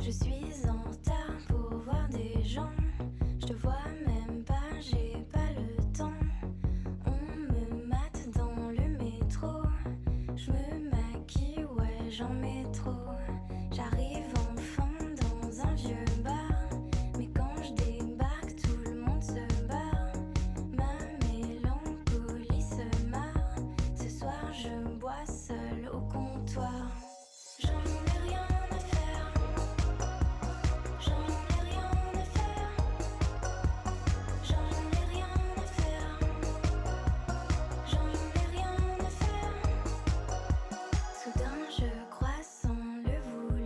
Je suis en retard pour voir des gens. Je te vois même pas, j'ai pas le temps. On me mate dans le métro. Je me maquille, ouais, j'en mets trop. J'arrive enfin dans un vieux bar. Mais quand je débarque, tout le monde se barre. Ma mélancolie se marre. Ce soir, je bois seule au comptoir. J'en ai rien à faire. J'en ai rien à faire. J'en ai rien à faire. J'en ai rien à faire. Soudain je crois sans le vouloir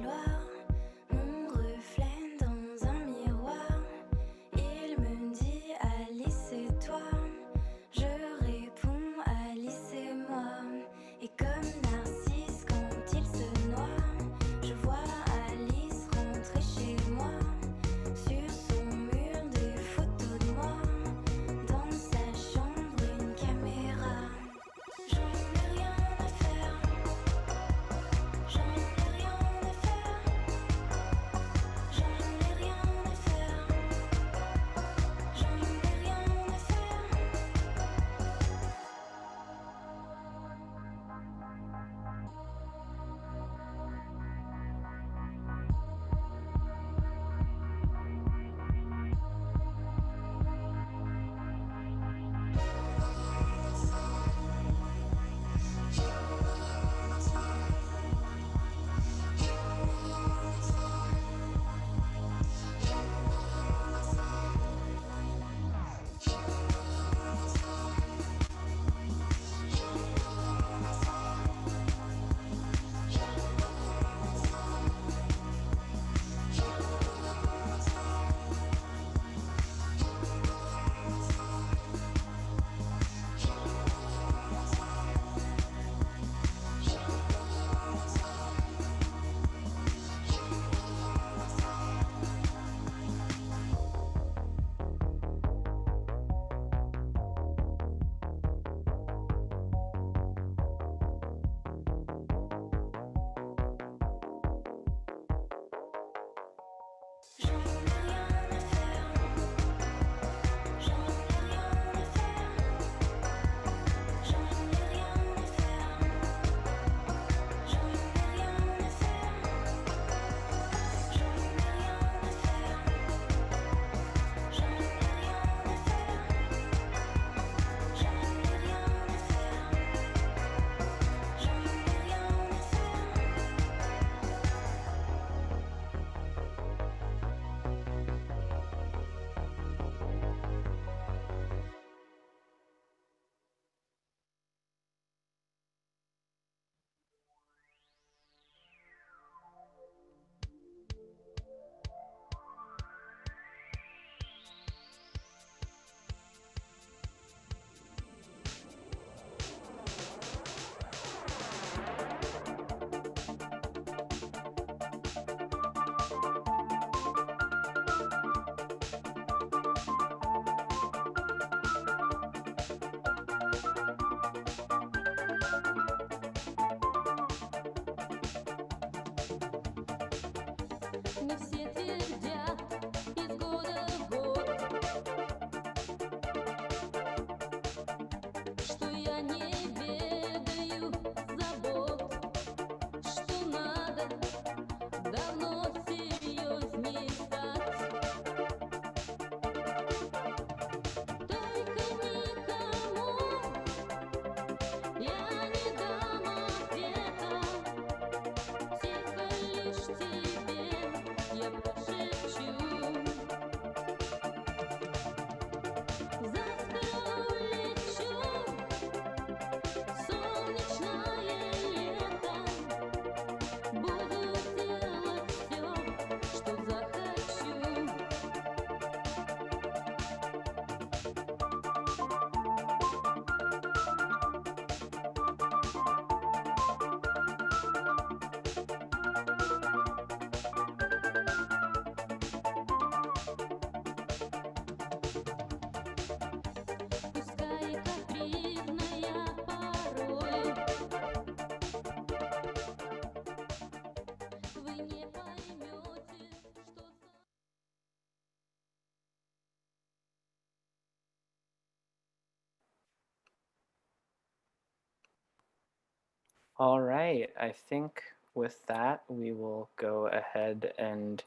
All right, I think with that, we will go ahead and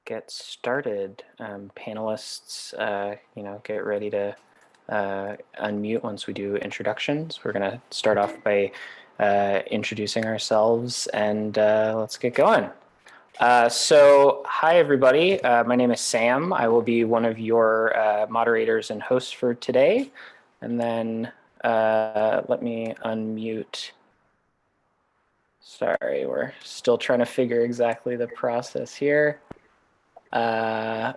get started. Panelists, get ready to unmute once we do introductions. We're going to start off by introducing ourselves and let's get going. Hi everybody. My name is Sam. I will be one of your moderators and hosts for today. And then let me unmute. Sorry, we're still trying to figure exactly the process here. Marv,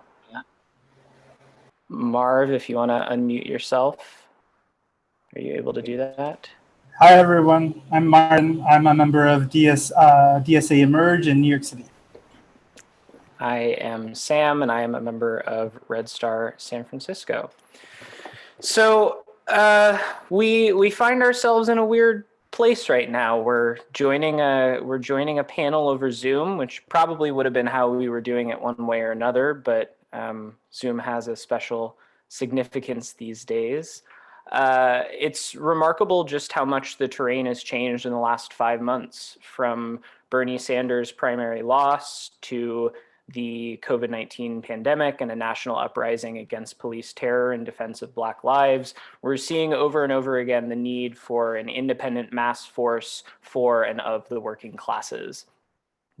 if you want to unmute yourself, are you able to do that? Hi, everyone. I'm Martin. I'm a member of DSA Emerge in New York City. I am Sam, and I am a member of Red Star San Francisco. So we find ourselves in a weird place right now. We're joining a panel over Zoom, which probably would have been how we were doing it one way or another, but Zoom has a special significance these days. It's remarkable just how much the terrain has changed in the last 5 months, from Bernie Sanders' primary loss to the COVID-19 pandemic and a national uprising against police terror in defense of Black lives. We're seeing over and over again the need for an independent mass force for and of the working classes.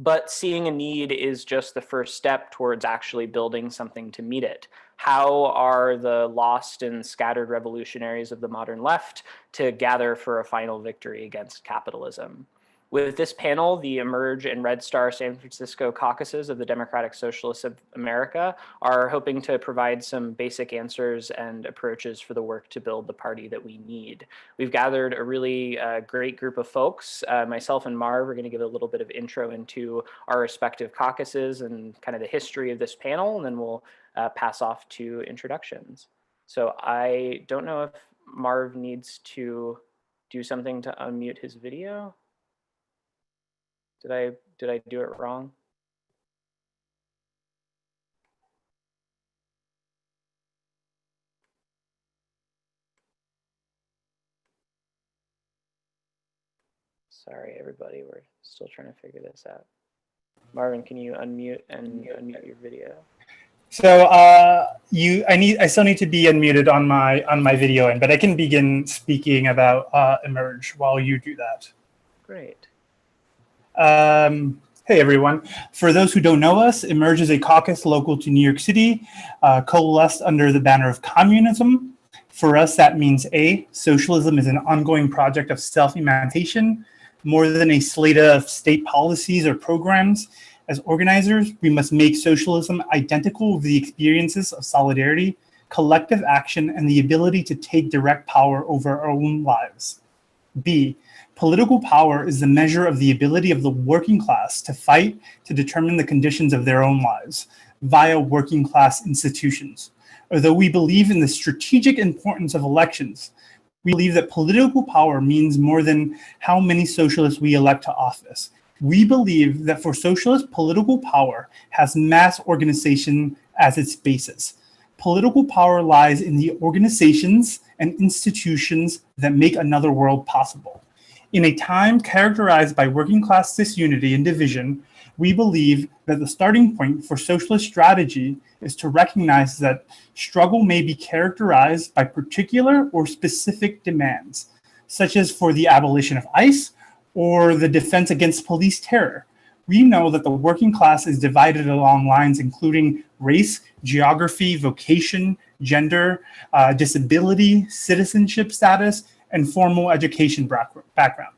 But seeing a need is just the first step towards actually building something to meet it. How are the lost and scattered revolutionaries of the modern left to gather for a final victory against capitalism? With this panel, the Emerge and Red Star San Francisco caucuses of the Democratic Socialists of America are hoping to provide some basic answers and approaches for the work to build the party that we need. We've gathered a really great group of folks. Myself and Marv are going to give a little bit of intro into our respective caucuses and kind of the history of this panel, and then we'll pass off to introductions. So I don't know if Marv needs to do something to unmute his video. Did I do it wrong? Sorry, everybody. We're still trying to figure this out. Marvin, can you unmute and unmute your video? So I still need to be unmuted on my video end, but I can begin speaking about Emerge while you do that. Great. Hey everyone. For those who don't know us, Emerge is a caucus local to New York City, coalesced under the banner of communism. For us, that means A, socialism is an ongoing project of self-emancipation, more than a slate of state policies or programs. As organizers, we must make socialism identical with the experiences of solidarity, collective action, and the ability to take direct power over our own lives. B, political power is the measure of the ability of the working class to fight to determine the conditions of their own lives via working class institutions. Although we believe in the strategic importance of elections, we believe that political power means more than how many socialists we elect to office. We believe that for socialists, political power has mass organization as its basis. Political power lies in the organizations and institutions that make another world possible. In a time characterized by working class disunity and division, we believe that the starting point for socialist strategy is to recognize that struggle may be characterized by particular or specific demands, such as for the abolition of ICE or the defense against police terror. We know that the working class is divided along lines including race, geography, vocation, gender, disability, citizenship status, and formal education background.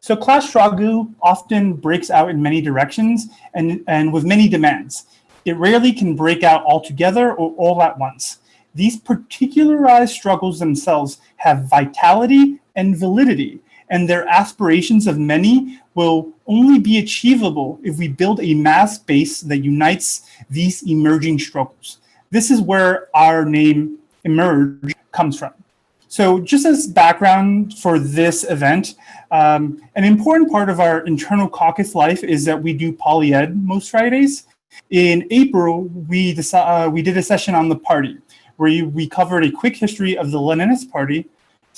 So class struggle often breaks out in many directions and with many demands. It rarely can break out altogether or all at once. These particularized struggles themselves have vitality and validity, and their aspirations of many will only be achievable if we build a mass base that unites these emerging struggles. This is where our name Emerge comes from. So just as background for this event, an important part of our internal caucus life is that we do poly-ed most Fridays. In April, we did a session on the party, where we covered a quick history of the Leninist Party,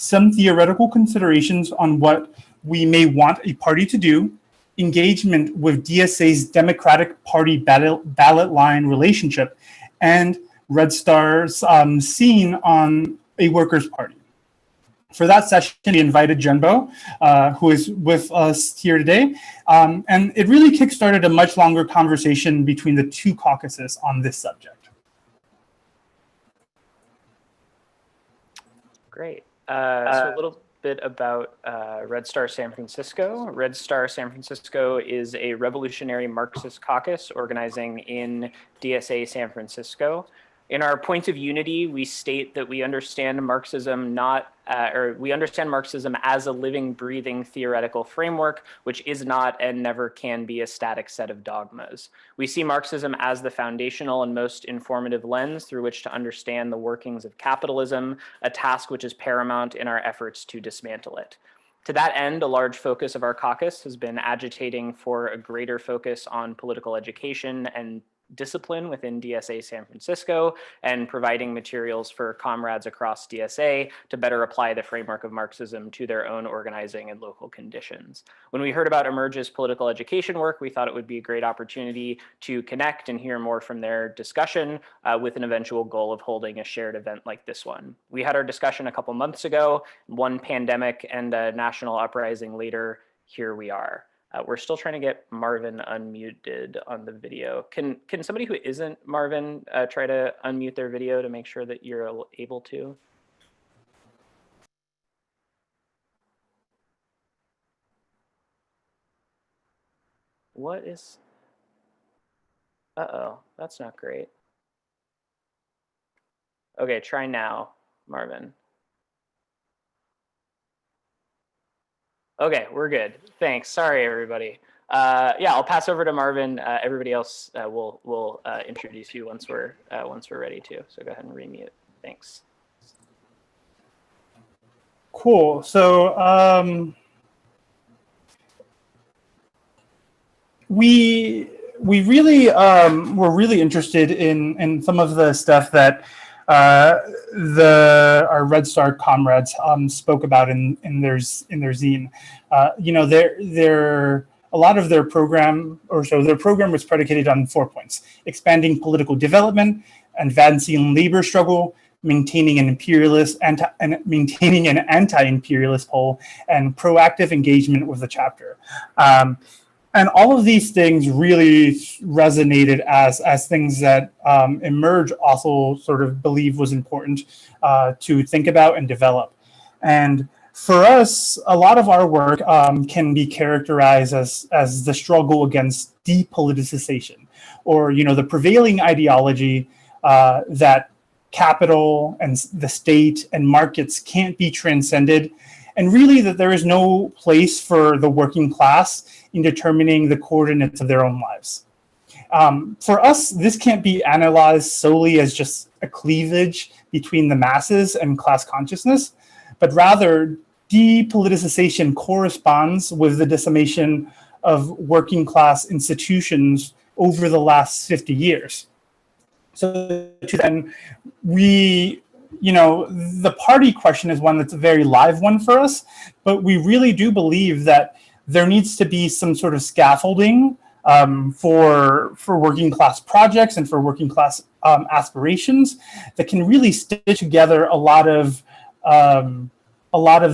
some theoretical considerations on what we may want a party to do, engagement with DSA's Democratic Party ballot line relationship, and Red Star's scene on a workers' party. For that session, we invited Jenbo, who is with us here today, and it really kickstarted a much longer conversation between the two caucuses on this subject. Great. So a little bit about Red Star San Francisco. Red Star San Francisco is a revolutionary Marxist caucus organizing in DSA San Francisco. In our point of unity, we state that we understand Marxism we understand Marxism as a living, breathing theoretical framework, which is not and never can be a static set of dogmas. We see Marxism as the foundational and most informative lens through which to understand the workings of capitalism, a task which is paramount in our efforts to dismantle it. To that end, a large focus of our caucus has been agitating for a greater focus on political education and discipline within DSA San Francisco and providing materials for comrades across DSA to better apply the framework of Marxism to their own organizing and local conditions. When we heard about Emerge's political education work, we thought it would be a great opportunity to connect and hear more from their discussion with an eventual goal of holding a shared event like this one. We had our discussion a couple months ago, one pandemic and a national uprising later, here we are. We're still trying to get Marvin unmuted on the video. Can somebody who isn't Marvin try to unmute their video to make sure that you're able to? What is? Uh-oh, that's not great. Okay, try now, Marvin. Okay, we're good. Thanks. Sorry, everybody. Yeah, I'll pass over to Marvin. Everybody else will introduce you once we're ready to. So go ahead and remute. Thanks. Cool. So we really were really interested in some of the stuff that our Red Star comrades spoke about in their zine. You know, a lot of their program was predicated on 4 points: expanding political development, advancing labor struggle, maintaining an anti-imperialist pole, and proactive engagement with the chapter. And all of these things really resonated as things that Emerge also sort of believed was important to think about and develop. And for us, a lot of our work can be characterized as the struggle against depoliticization, or the prevailing ideology that capital and the state and markets can't be transcended, and really that there is no place for the working class in determining the coordinates of their own lives. For us, this can't be analyzed solely as just a cleavage between the masses and class consciousness, but rather depoliticization corresponds with the decimation of working class institutions over the last 50 years. So to then, the party question is one that's a very live one for us, but we really do believe that there needs to be some sort of scaffolding for working class projects and for working class aspirations that can really stitch together a lot of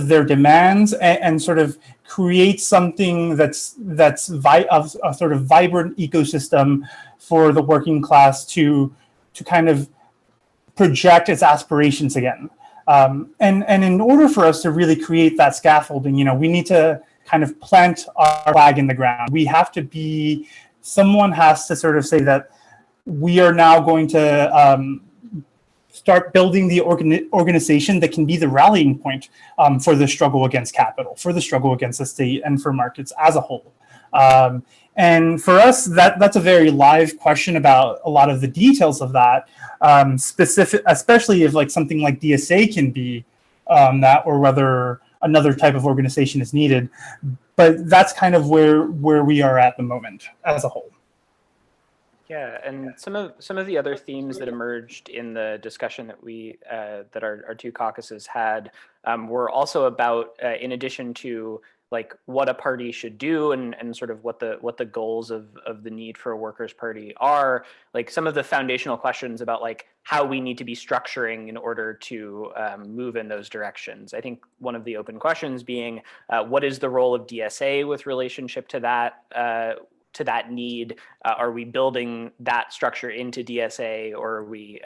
their demands and sort of create something that's a sort of vibrant ecosystem for the working class to kind of project its aspirations again. And in order for us to really create that scaffolding, we need to kind of plant our flag in the ground. We have to someone has to sort of say that we are now going to start building the organization that can be the rallying point for the struggle against capital, for the struggle against the state, and for markets as a whole. And for us, that's a very live question about a lot of the details of that, especially if something like DSA can be that, or whether another type of organization is needed. But that's kind of where we are at the moment as a whole. Yeah, and some of the other themes that emerged in the discussion that our two caucuses had were also about, in addition to like what a party should do and sort of what the goals of the need for a workers' party are, like some of the foundational questions about like how we need to be structuring in order to move in those directions. I think one of the open questions being, what is the role of DSA with relationship to that need? Are we building that structure into DSA, or are we,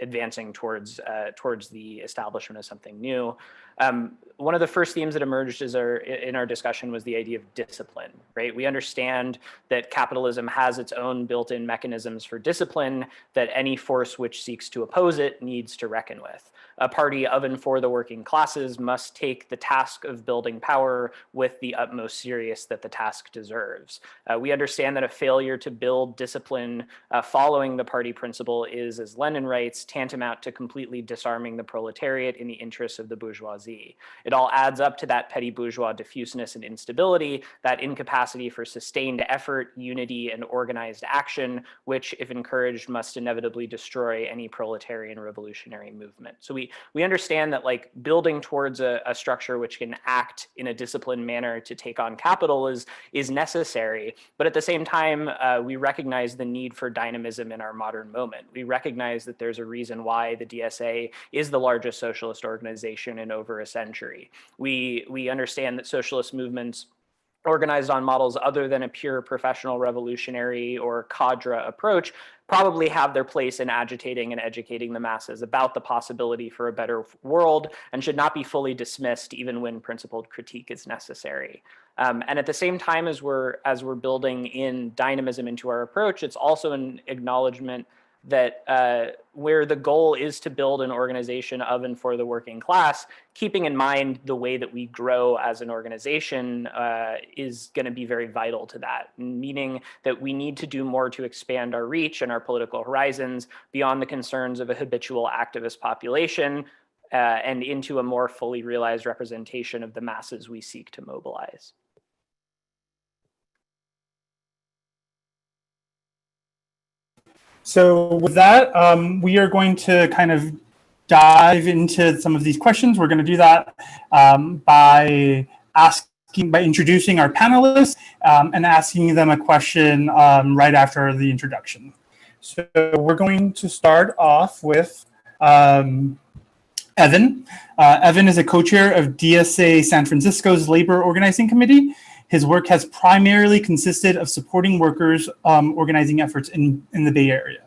advancing towards the establishment of something new? One of the first themes that emerged in our discussion was the idea of discipline, right? We understand that capitalism has its own built-in mechanisms for discipline that any force which seeks to oppose it needs to reckon with. A party of and for the working classes must take the task of building power with the utmost serious that the task deserves. We understand that a failure to build discipline following the party principle is, as Lenin writes, tantamount to completely disarming the proletariat in the interests of the bourgeoisie. It all adds up to that petty bourgeois diffuseness and instability, that incapacity for sustained effort, unity, and organized action, which, if encouraged, must inevitably destroy any proletarian revolutionary movement. So we understand that like building towards a structure which can act in a disciplined manner to take on capital is necessary. But at the same time, we recognize the need for dynamism in our modern moment. We recognize that there's a reason why the DSA is the largest socialist organization in over a century. We understand that socialist movements organized on models other than a pure professional revolutionary or cadre approach probably have their place in agitating and educating the masses about the possibility for a better world, and should not be fully dismissed even when principled critique is necessary. And at the same time as we're building in dynamism into our approach, it's also an acknowledgement that where the goal is to build an organization of and for the working class, keeping in mind the way that we grow as an organization is going to be very vital to that, meaning that we need to do more to expand our reach and our political horizons beyond the concerns of a habitual activist population and into a more fully realized representation of the masses we seek to mobilize. So with that, we are going to kind of dive into some of these questions. We're going to do that by introducing our panelists and asking them a question right after the introduction. So we're going to start off with Evan. Evan is a co-chair of DSA San Francisco's Labor Organizing Committee. His work has primarily consisted of supporting workers' organizing efforts in the Bay Area.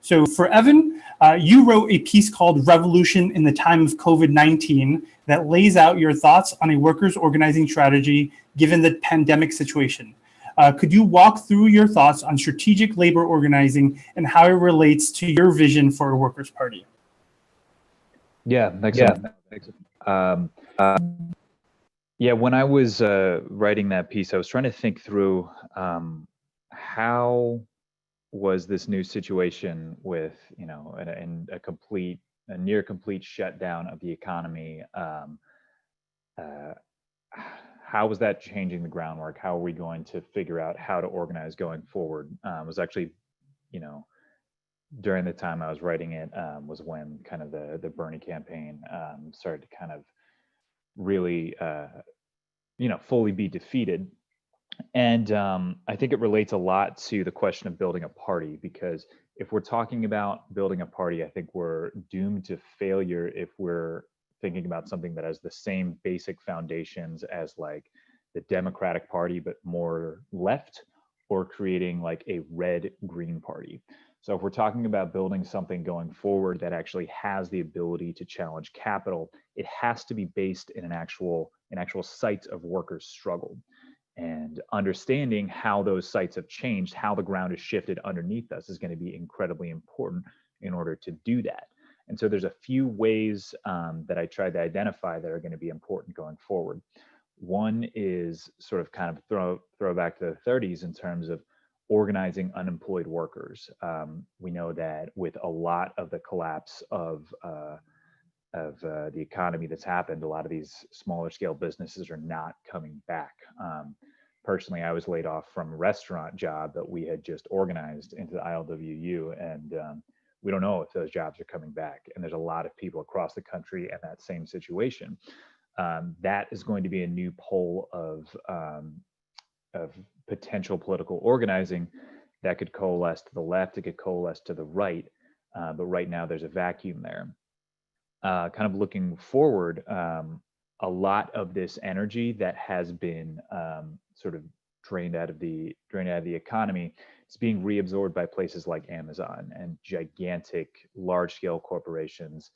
So for Evan, you wrote a piece called Revolution in the Time of COVID-19 that lays out your thoughts on a workers' organizing strategy given the pandemic situation. Could you walk through your thoughts on strategic labor organizing and how it relates to your vision for a workers' party? Yeah, thanks. Yeah, when I was writing that piece, I was trying to think through how was this new situation with, a near complete shutdown of the economy. How was that changing the groundwork? How are we going to figure out how to organize going forward? It was actually, during the time I was writing it was when kind of the Bernie campaign started to kind of really, fully be defeated. And I think it relates a lot to the question of building a party, because if we're talking about building a party, I think we're doomed to failure if we're thinking about something that has the same basic foundations as like the Democratic Party, but more left, or creating like a red-green party. So if we're talking about building something going forward that actually has the ability to challenge capital, it has to be based in an actual site of workers' struggle. And understanding how those sites have changed, how the ground has shifted underneath us, is going to be incredibly important in order to do that. And so there's a few ways that I tried to identify that are going to be important going forward. One is sort of kind of throw back to the 30s in terms of organizing unemployed workers. We know that with a lot of the collapse of the economy that's happened, a lot of these smaller scale businesses are not coming back. Personally, I was laid off from a restaurant job that we had just organized into the ILWU, and we don't know if those jobs are coming back. And there's a lot of people across the country in that same situation. that is going to be a new pole of potential political organizing that could coalesce to the left, it could coalesce to the right, but right now there's a vacuum there. Kind of looking forward, a lot of this energy that has been sort of drained out of the economy is being reabsorbed by places like Amazon and gigantic, large-scale corporations,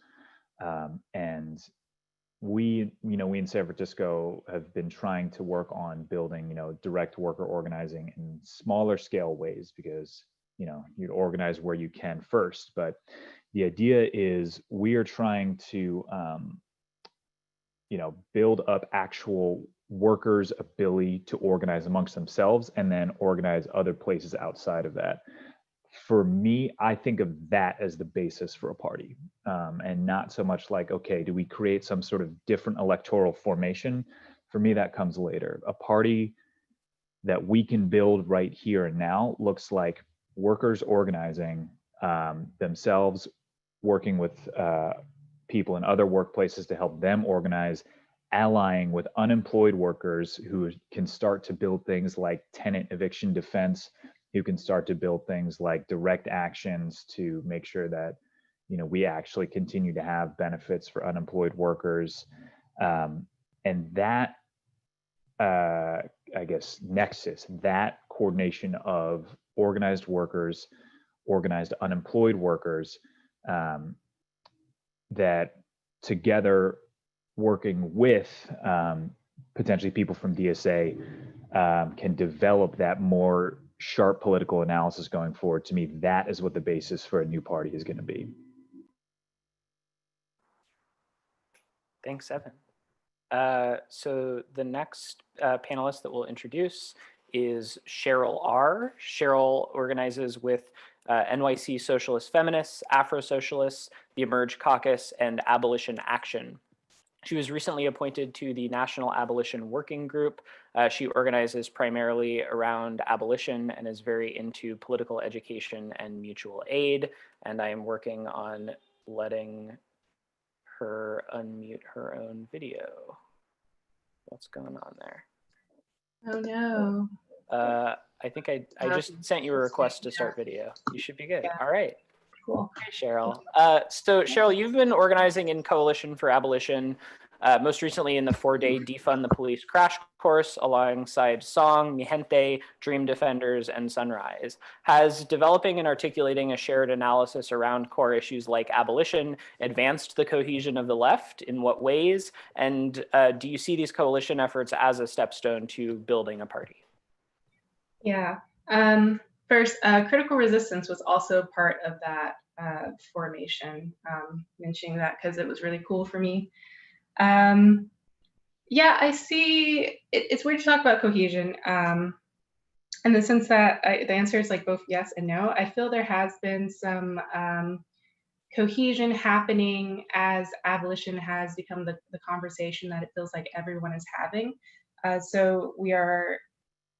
and we in San Francisco have been trying to work on building, direct worker organizing in smaller scale ways, because, you'd organize where you can first. But the idea is we are trying to, build up actual workers' ability to organize amongst themselves and then organize other places outside of that. For me, I think of that as the basis for a party, and not so much like, okay, do we create some sort of different electoral formation? For me, that comes later. A party that we can build right here and now looks like workers organizing themselves, working with people in other workplaces to help them organize, allying with unemployed workers who can start to build things like tenant eviction defense, who can start to build things like direct actions to make sure that we actually continue to have benefits for unemployed workers, and that I guess nexus, that coordination of organized workers, organized unemployed workers, that together working with potentially people from DSA can develop that more sharp political analysis going forward. To me, that is what the basis for a new party is going to be. Thanks, Evan. So the next panelist that we'll introduce is Cheryl R. Cheryl organizes with NYC Socialist Feminists, Afrosocialists, the Emerge Caucus, and Abolition Action. She was recently appointed to the National Abolition Working Group. She organizes primarily around abolition and is very into political education and mutual aid. And I am working on letting her unmute her own video. What's going on there? Oh no. I think I just sent you a request to start video. You should be good. Yeah. All right. Cool. Hey, Cheryl. So Cheryl, you've been organizing in Coalition for Abolition, most recently in the 4-day Defund the Police crash course alongside Song, Mi Gente, Dream Defenders, and Sunrise. Has developing and articulating a shared analysis around core issues like abolition advanced the cohesion of the left? In what ways? And do you see these coalition efforts as a stepstone to building a party? Yeah. First, critical resistance was also part of that formation, mentioning that because it was really cool for me. Yeah, I see, it's weird to talk about cohesion in the sense that the answer is like both yes and no. I feel there has been some cohesion happening as abolition has become the conversation that it feels like everyone is having. So we are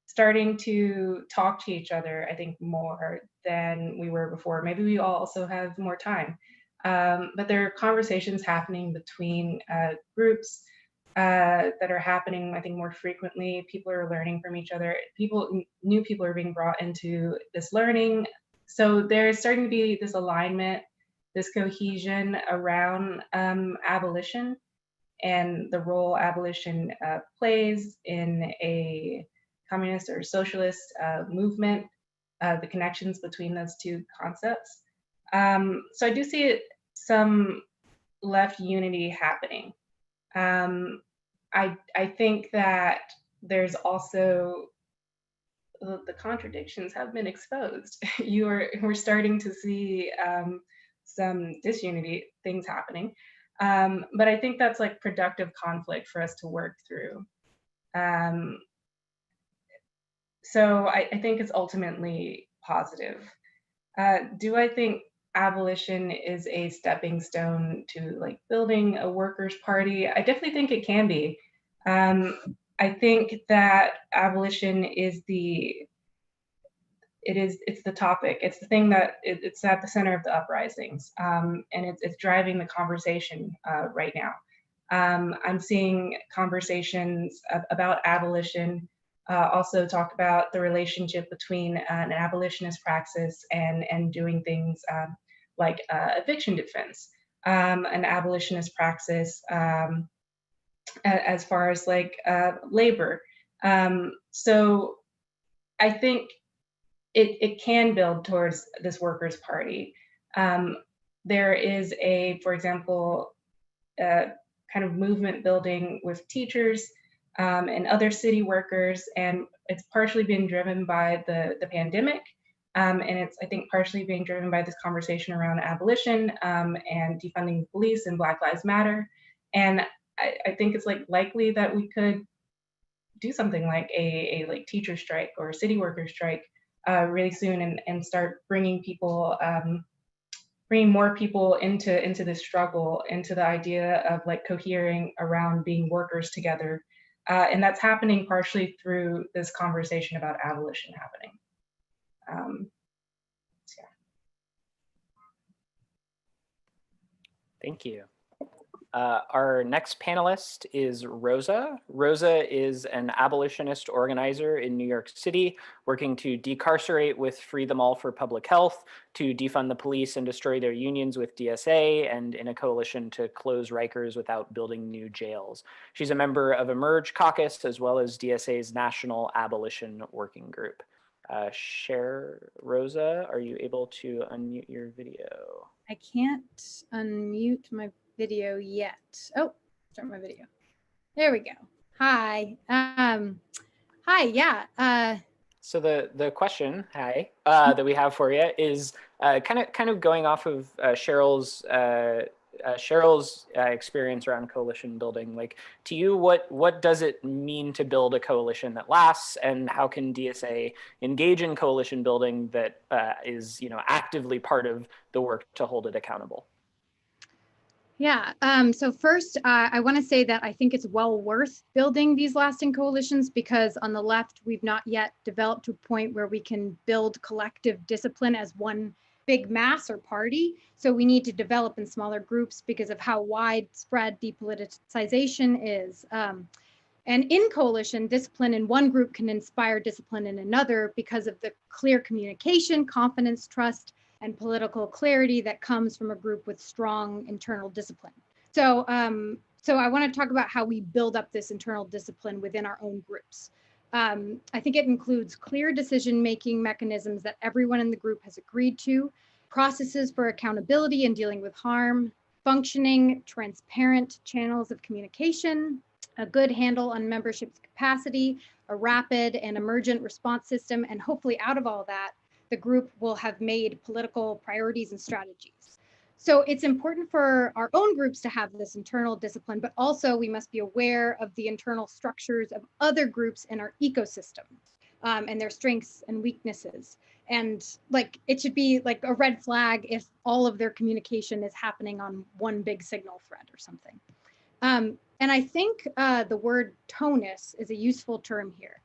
starting to talk to each other, I think, more than we were before. Maybe we all also have more time. But there are conversations happening between groups that are happening, I think, more frequently. People are learning from each other. New people are being brought into this learning. So there's starting to be this alignment, this cohesion around abolition and the role abolition plays in a communist or socialist movement, the connections between those two concepts. So I do see some left unity happening. I think that there's also the contradictions have been exposed. We're starting to see some disunity things happening. But I think that's like productive conflict for us to work through. So I think it's ultimately positive. Do I think abolition is a stepping stone to like building a workers' party? I definitely think it can be. I think that abolition is it's the topic. It's the thing that it's at the center of the uprisings, and it's driving the conversation right now. I'm seeing conversations about abolition also talk about the relationship between an abolitionist praxis and doing things like eviction defense, an abolitionist praxis as far as like labor. So I think it can build towards this workers' party. There is for example, kind of movement building with teachers and other city workers, and it's partially been driven by the pandemic, and it's, I think, partially being driven by this conversation around abolition and defunding the police and Black Lives Matter. And I think it's like likely that we could do something like a like teacher strike or a city worker strike really soon, and start bringing people, bringing more people into this struggle, into the idea of like cohering around being workers together. And that's happening partially through this conversation about abolition happening. So yeah. Thank you. Our next panelist is Rosa. Rosa is an abolitionist organizer in New York City, working to decarcerate with Free Them All for Public Health, to defund the police and destroy their unions with DSA, and in a coalition to close Rikers without building new jails. She's a member of Emerge Caucus, as well as DSA's National Abolition Working Group. Rosa, are you able to unmute your video? I can't unmute my video yet. Oh, start my video. There we go. Hi. Hi. Yeah. So the question, that we have for you is kind of going off of Cheryl's experience around coalition building. Like, to you, what does it mean to build a coalition that lasts, and how can DSA engage in coalition building that is, actively part of the work to hold it accountable? Yeah. So first, I want to say that I think it's well worth building these lasting coalitions, because on the left, we've not yet developed to a point where we can build collective discipline as one big mass or party. So we need to develop in smaller groups because of how widespread depoliticization is. And in coalition, discipline in one group can inspire discipline in another because of the clear communication, confidence, trust, and political clarity that comes from a group with strong internal discipline. So I want to talk about how we build up this internal discipline within our own groups. I think it includes clear decision-making mechanisms that everyone in the group has agreed to, processes for accountability and dealing with harm, functioning, transparent channels of communication, a good handle on membership's capacity, a rapid and emergent response system, and hopefully out of all that, the group will have made political priorities and strategies. So it's important for our own groups to have this internal discipline, but also we must be aware of the internal structures of other groups in our ecosystem and their strengths and weaknesses. And like, it should be like a red flag if all of their communication is happening on one big signal thread or something. And I think the word tonus is a useful term here.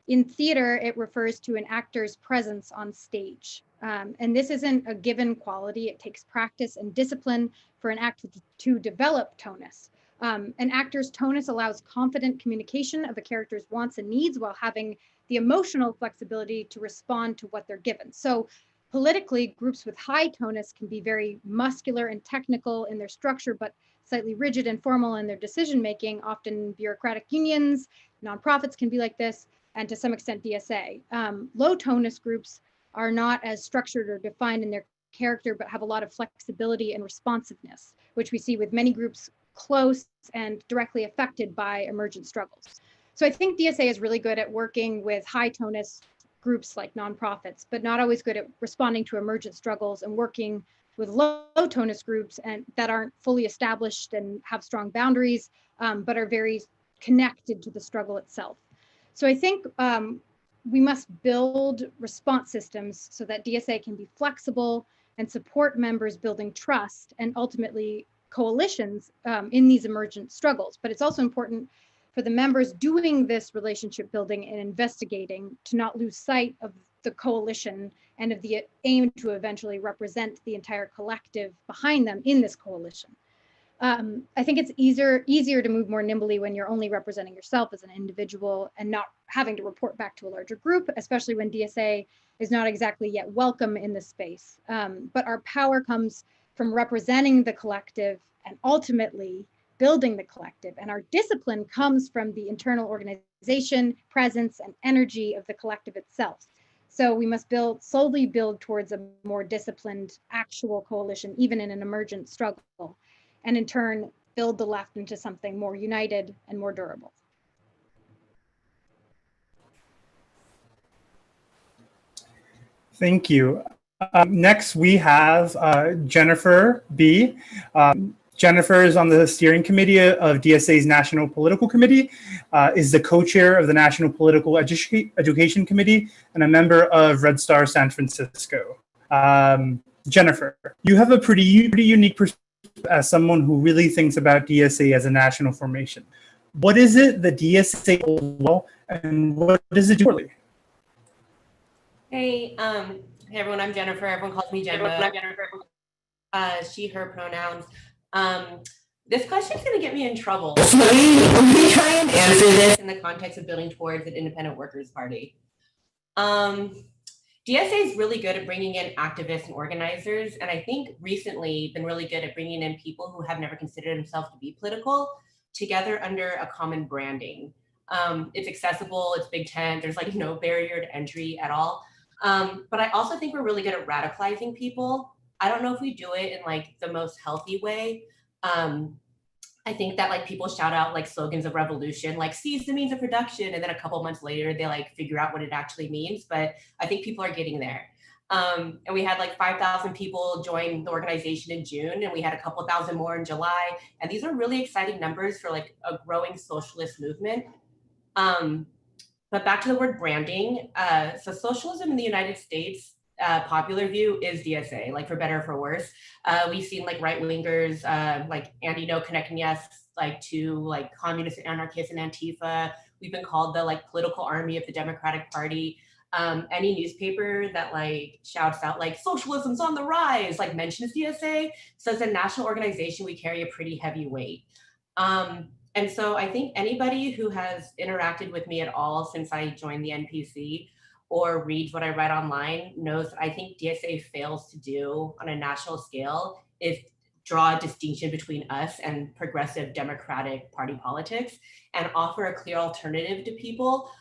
In theater, it refers to an actor's presence on stage. And this isn't a given quality. It takes practice and discipline for an actor to develop tonus. An actor's tonus allows confident communication of a character's wants and needs while having the emotional flexibility to respond to what they're given. So politically, groups with high tonus can be very muscular and technical in their structure, but slightly rigid and formal in their decision-making. Often bureaucratic unions, nonprofits can be like this, and to some extent DSA. Low tonus groups are not as structured or defined in their character, but have a lot of flexibility and responsiveness, which we see with many groups close and directly affected by emergent struggles. So I think DSA is really good at working with high tonus groups like nonprofits, but not always good at responding to emergent struggles and working with low tonus groups and that aren't fully established and have strong boundaries, but are very connected to the struggle itself. So I think we must build response systems so that DSA can be flexible and support members building trust and ultimately coalitions in these emergent struggles. But it's also important for the members doing this relationship building and investigating to not lose sight of the coalition and of the aim to eventually represent the entire collective behind them in this coalition. I think it's easier to move more nimbly when you're only representing yourself as an individual and not having to report back to a larger group, especially when DSA is not exactly yet welcome in this space. But our power comes from representing the collective and ultimately building the collective. And our discipline comes from the internal organization, presence, and energy of the collective itself. So we must slowly build towards a more disciplined actual coalition, even in an emergent struggle, and in turn, build the left into something more united and more durable. Thank you. Next, we have Jennifer B. Jennifer is on the steering committee of DSA's National Political Committee, is the co-chair of the National Political Education Committee, and a member of Red Star San Francisco. Jennifer, you have a pretty unique perspective as someone who really thinks about DSA as a national formation. What is it that DSA does well, and what does it do poorly? Hey everyone, I'm Jennifer. Everyone calls me Gemma. She, her pronouns. This question is going to get me in trouble. So let me try and answer this in the context of building towards an independent workers' party. DSA is really good at bringing in activists and organizers, and I think recently been really good at bringing in people who have never considered themselves to be political together under a common branding. It's accessible, it's Big Tent, there's like no barrier to entry at all. But I also think we're really good at radicalizing people. I don't know if we do it in like the most healthy way. I think that like people shout out like slogans of revolution, like seize the means of production. And then a couple months later, they like figure out what it actually means. But I think people are getting there. And we had like 5,000 people join the organization in June, and we had a couple thousand more in July. And these are really exciting numbers for like a growing socialist movement. But back to the word branding. So socialism in the United States, popular view is DSA, like for better or for worse. We've seen like right-wingers, like Andy No connecting us like to like communists, anarchists, and Antifa. We've been called the like political army of the Democratic Party. Any newspaper that like shouts out like socialism's on the rise, like mentions DSA. So as a national organization, we carry a pretty heavy weight. And so I think anybody who has interacted with me at all since I joined the NPC or reads what I write online knows that I think DSA fails to do on a national scale is draw a distinction between us and progressive Democratic Party politics and offer a clear alternative to people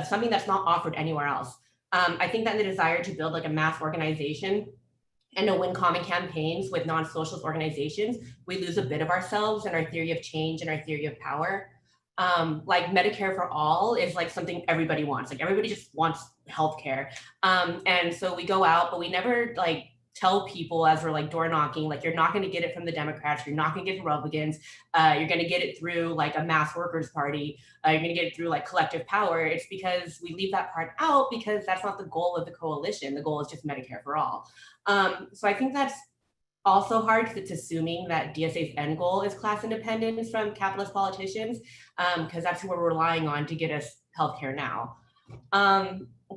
something that's not offered anywhere else. I think that the desire to build like a mass organization and to win common campaigns with non-socialist organizations, we lose a bit of ourselves and our theory of change and our theory of power. Like Medicare for all is like something everybody wants. Like everybody just wants healthcare. And so we go out, but we never like tell people as we're like door knocking, like you're not going to get it from the Democrats, you're not going to get it from Republicans, you're going to get it through like a mass workers party, you're going to get it through like collective power. It's because we leave that part out because that's not the goal of the coalition. The goal is just Medicare for all. So I think that's also hard because it's assuming that DSA's end goal is class independence from capitalist politicians, because that's who we're relying on to get us healthcare now.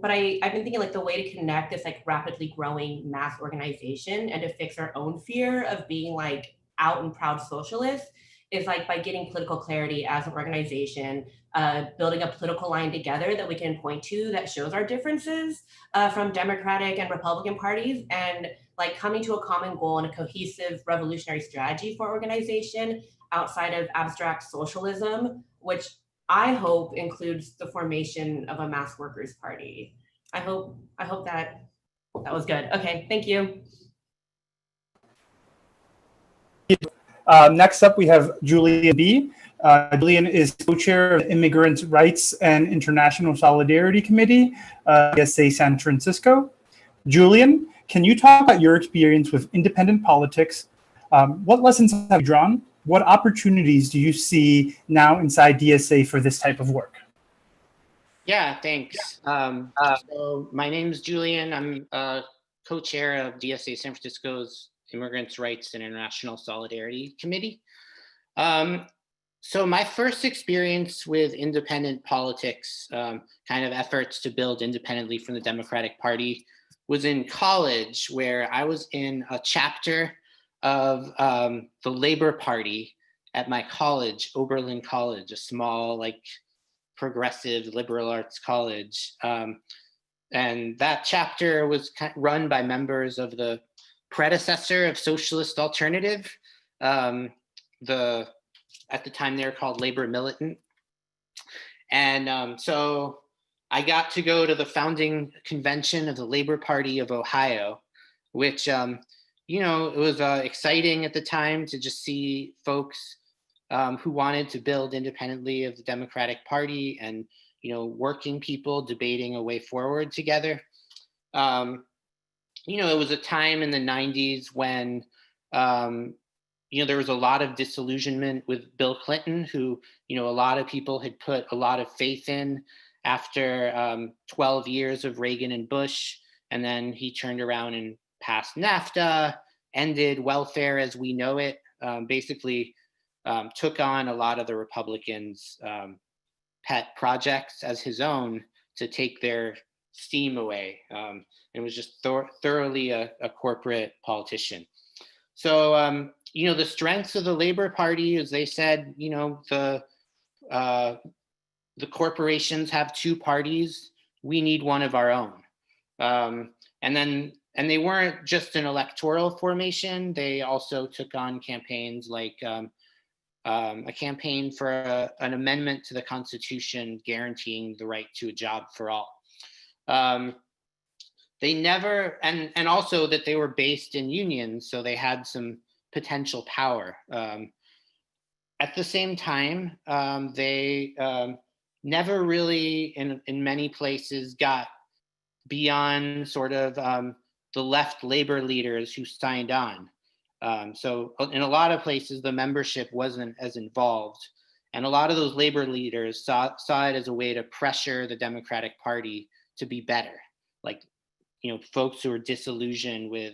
But I've been thinking like the way to connect this like rapidly growing mass organization and to fix our own fear of being like out and proud socialists is like by getting political clarity as an organization, building a political line together that we can point to that shows our differences from Democratic and Republican parties, and like coming to a common goal and a cohesive revolutionary strategy for organization outside of abstract socialism, which I hope includes the formation of a mass workers' party. I hope that was good. Okay, thank you. Next up, we have Julian B. Julian is co-chair of the Immigrant Rights and International Solidarity Committee, DSA San Francisco. Julian, can you talk about your experience with independent politics? What lessons have you drawn? What opportunities do you see now inside DSA for this type of work? Yeah, thanks. So my name's Julian. I'm co-chair of DSA San Francisco's Immigrants' Rights and International Solidarity Committee. So my first experience with independent politics, kind of efforts to build independently from the Democratic Party, was in college, where I was in a chapter of the Labor Party at my college, Oberlin College, a small, like, progressive liberal arts college. And that chapter was run by members of the predecessor of Socialist Alternative. At the time they were called Labor Militant. And so I got to go to the founding convention of the Labor Party of Ohio, which, you know, it was exciting at the time to just see folks who wanted to build independently of the Democratic Party, and, you know, working people debating a way forward together. You know, it was a time in the 90s when, you know, there was a lot of disillusionment with Bill Clinton, who, you know, a lot of people had put a lot of faith in after 12 years of Reagan and Bush. And then he turned around and passed NAFTA, ended welfare as we know it, basically took on a lot of the Republicans' pet projects as his own to take their steam away. And was just thoroughly a corporate politician. So, you know, the strengths of the Labor Party, as they said, you know, the corporations have two parties. We need one of our own. And they weren't just an electoral formation. They also took on campaigns like a campaign for an amendment to the Constitution guaranteeing the right to a job for all. They never, and also that they were based in unions, so they had some potential power. At the same time, they never really, in many places, got beyond sort of the left labor leaders who signed on. So in a lot of places, the membership wasn't as involved. And a lot of those labor leaders saw it as a way to pressure the Democratic Party to be better. Like, you know, folks who are disillusioned with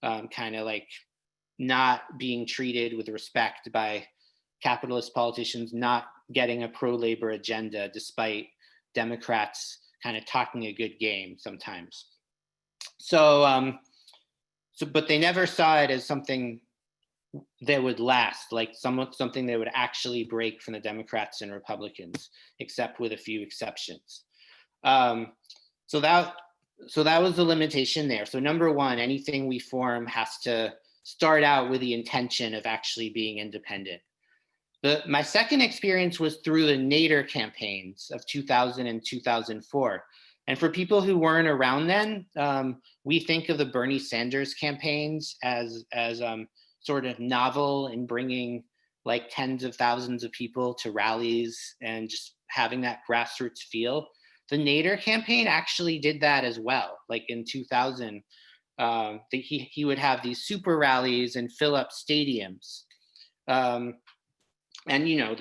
kind of like not being treated with respect by capitalist politicians, not getting a pro-labor agenda, despite Democrats kind of talking a good game sometimes. So, but they never saw it as something that would last, like something that would actually break from the Democrats and Republicans, except with a few exceptions. So that was the limitation there. So number one, anything we form has to start out with the intention of actually being independent. My second experience was through the Nader campaigns of 2000 and 2004. And for people who weren't around then, we think of the Bernie Sanders campaigns as sort of novel in bringing like tens of thousands of people to rallies and just having that grassroots feel. The Nader campaign actually did that as well. Like in 2000, he would have these super rallies and fill up stadiums. And you know,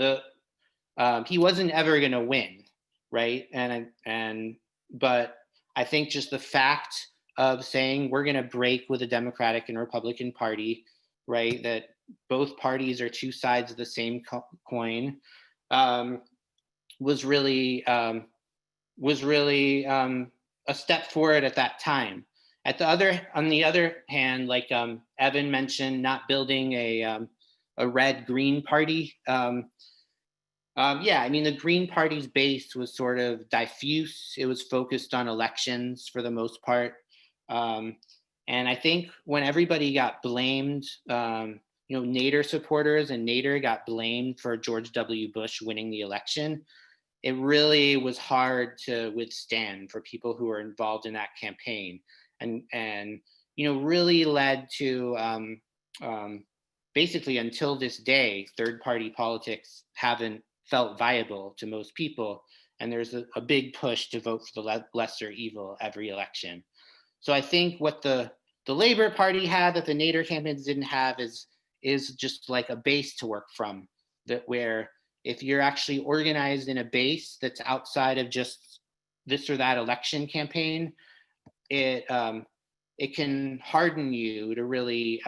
he wasn't ever going to win, right? But I think just the fact of saying we're going to break with the Democratic and Republican Party, right? That both parties are two sides of the same coin, was really a step forward at that time. On the other hand, like Evan mentioned, not building a red-green party. Yeah, I mean, the Green Party's base was sort of diffuse. It was focused on elections for the most part. And I think when everybody got blamed, you know, Nader supporters and Nader got blamed for George W. Bush winning the election, it really was hard to withstand for people who were involved in that campaign, and you know, really led to basically until this day, third-party politics haven't felt viable to most people, and there's a big push to vote for the lesser evil every election. So I think what the Labor Party had that the Nader campaigns didn't have is just like a base to work from, that where if you're actually organized in a base that's outside of just this or that election campaign, it can harden you to really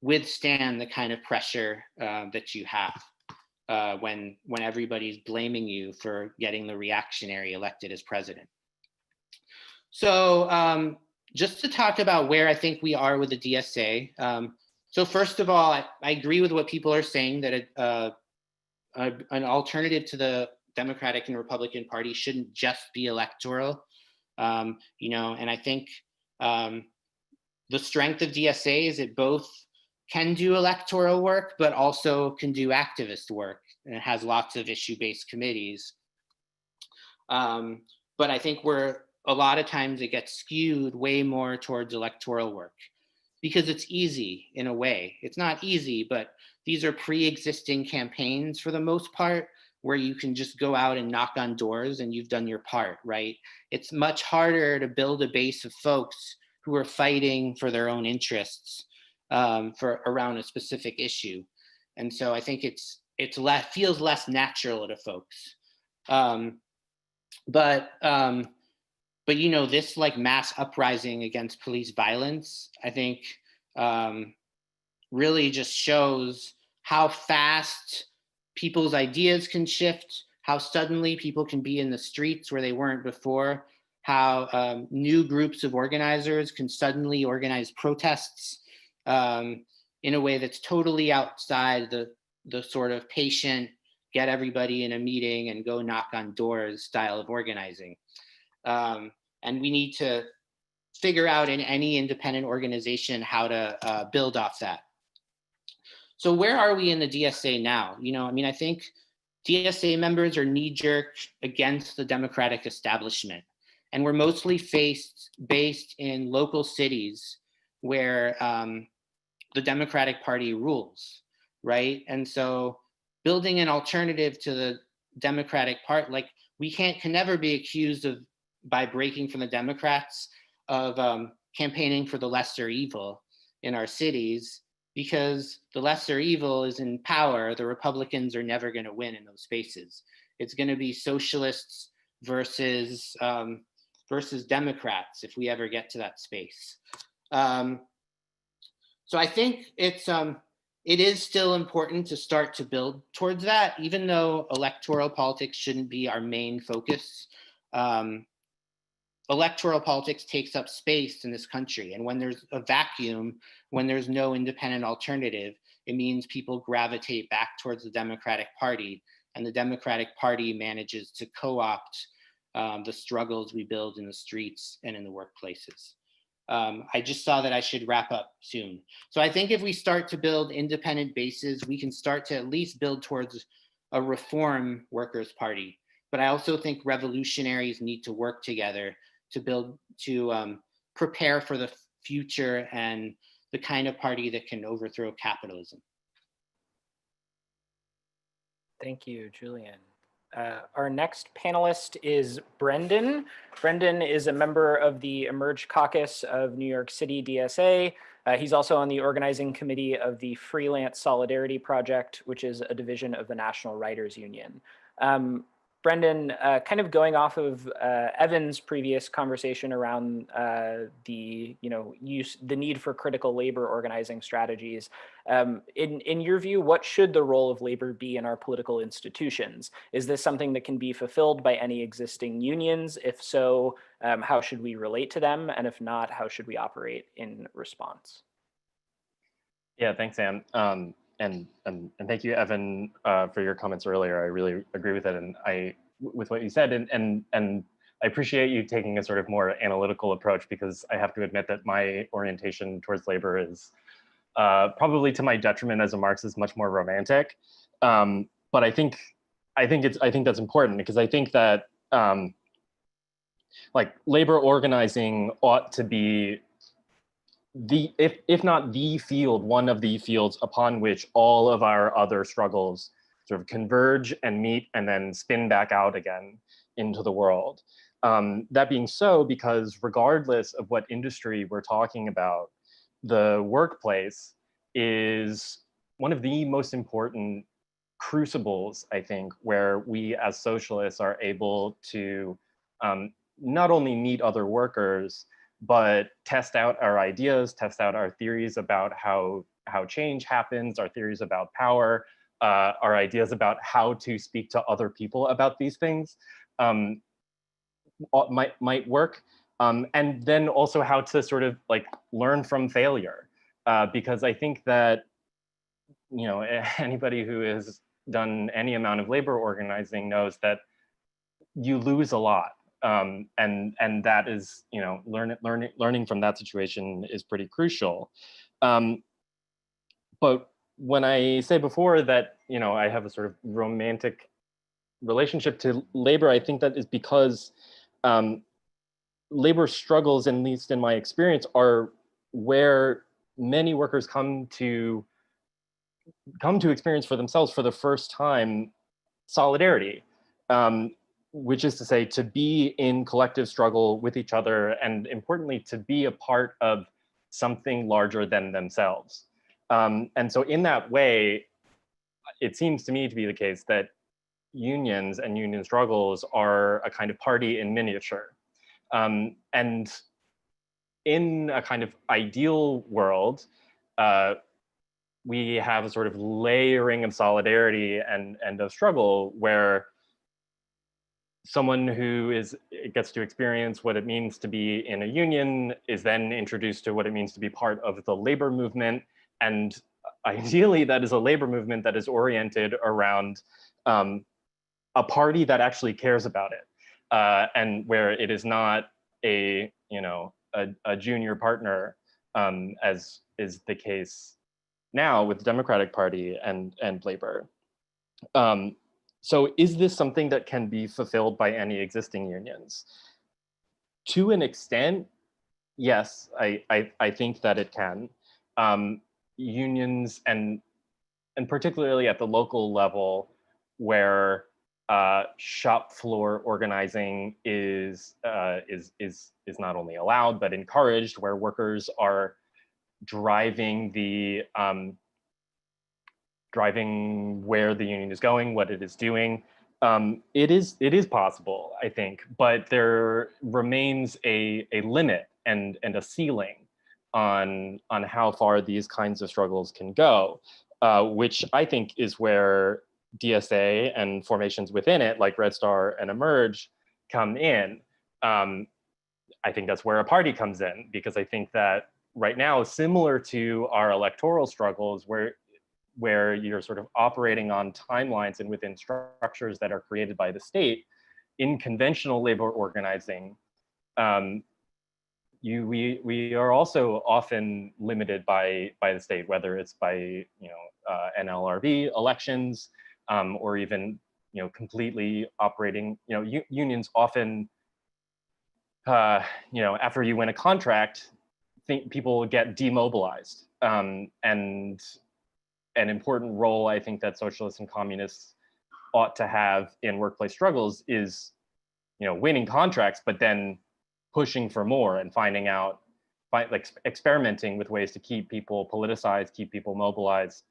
withstand the kind of pressure that you have when everybody's blaming you for getting the reactionary elected as president. So just to talk about where I think we are with the DSA. So first of all, I agree with what people are saying that an alternative to the Democratic and Republican Party shouldn't just be electoral. You know, and I think the strength of DSA is it both can do electoral work, but also can do activist work, and it has lots of issue-based committees. But I think a lot of times it gets skewed way more towards electoral work because it's easy in a way. It's not easy, but these are pre-existing campaigns for the most part, where you can just go out and knock on doors and you've done your part, right? It's much harder to build a base of folks who are fighting for their own interests around a specific issue. And so I think it feels less natural to folks. But you know, this like mass uprising against police violence, I think really just shows how fast people's ideas can shift, how suddenly people can be in the streets where they weren't before, how new groups of organizers can suddenly organize protests in a way that's totally outside the sort of patient, get everybody in a meeting and go knock on doors style of organizing. And we need to figure out in any independent organization how to build off that. So where are we in the DSA now? You know, I mean, I think DSA members are knee-jerk against the Democratic establishment. And we're mostly based in local cities where the Democratic Party rules, right? And so building an alternative to the Democratic Party, like we can never be accused of, by breaking from the Democrats, of campaigning for the lesser evil in our cities, because the lesser evil is in power. The Republicans are never going to win in those spaces. It's going to be socialists versus Democrats if we ever get to that space. So I think it is still important to start to build towards that, even though electoral politics shouldn't be our main focus. Electoral politics takes up space in this country. And when there's a vacuum, when there's no independent alternative, it means people gravitate back towards the Democratic Party, and the Democratic Party manages to co-opt the struggles we build in the streets and in the workplaces. I just saw that I should wrap up soon. So I think if we start to build independent bases, we can start to at least build towards a reform workers' party. But I also think revolutionaries need to work together to prepare for the future and the kind of party that can overthrow capitalism. Thank you, Julian. Our next panelist is Brendan. Brendan is a member of the Emerge Caucus of New York City DSA. He's also on the organizing committee of the Freelance Solidarity Project, which is a division of the National Writers Union. Brendan, kind of going off of Evan's previous conversation around the need for critical labor organizing strategies, in your view, what should the role of labor be in our political institutions? Is this something that can be fulfilled by any existing unions? If so, how should we relate to them? And if not, how should we operate in response? Yeah, thanks, Sam. And thank you, Evan, for your comments earlier. I really agree with it, with what you said, and I appreciate you taking a sort of more analytical approach, because I have to admit that my orientation towards labor is probably to my detriment as a Marxist, much more romantic. But I think that's important, because I think that like labor organizing ought to be if not the field, one of the fields upon which all of our other struggles sort of converge and meet and then spin back out again into the world. That being so, because regardless of what industry we're talking about, the workplace is one of the most important crucibles, I think, where we as socialists are able to not only meet other workers, but test out our ideas, test out our theories about how change happens, our theories about power, our ideas about how to speak to other people about these things might work, and then also how to sort of like learn from failure. because I think that, anybody who has done any amount of labor organizing knows that you lose a lot. And that is, learning from that situation is pretty crucial. But when I say before that, I have a sort of romantic relationship to labor, I think that is because labor struggles, at least in my experience, are where many workers come to experience for themselves for the first time solidarity, which is to say, to be in collective struggle with each other, and importantly, to be a part of something larger than themselves. And so in that way, it seems to me to be the case that unions and union struggles are a kind of party in miniature. And in a kind of ideal world, we have a sort of layering of solidarity and of struggle where someone who gets to experience what it means to be in a union is then introduced to what it means to be part of the labor movement. And ideally, that is a labor movement that is oriented around a party that actually cares about it, and where it is not a junior partner, as is the case now with the Democratic Party and labor. So is this something that can be fulfilled by any existing unions? To an extent, yes, I think that it can. Unions and particularly at the local level, where shop floor organizing is not only allowed but encouraged, where workers are driving where the union is going, what it is doing. It is possible, I think, but there remains a limit and a ceiling on how far these kinds of struggles can go, which I think is where DSA and formations within it, like Red Star and Emerge, come in. I think that's where a party comes in, because I think that right now, similar to our electoral struggles, where you're sort of operating on timelines and within structures that are created by the state, in conventional labor organizing, we are also often limited by the state, whether it's by NLRB elections, or even completely operating. Unions often, after you win a contract, think people get demobilized, and an important role I think that socialists and communists ought to have in workplace struggles is, winning contracts, but then pushing for more and experimenting with ways to keep people politicized, keep people mobilized,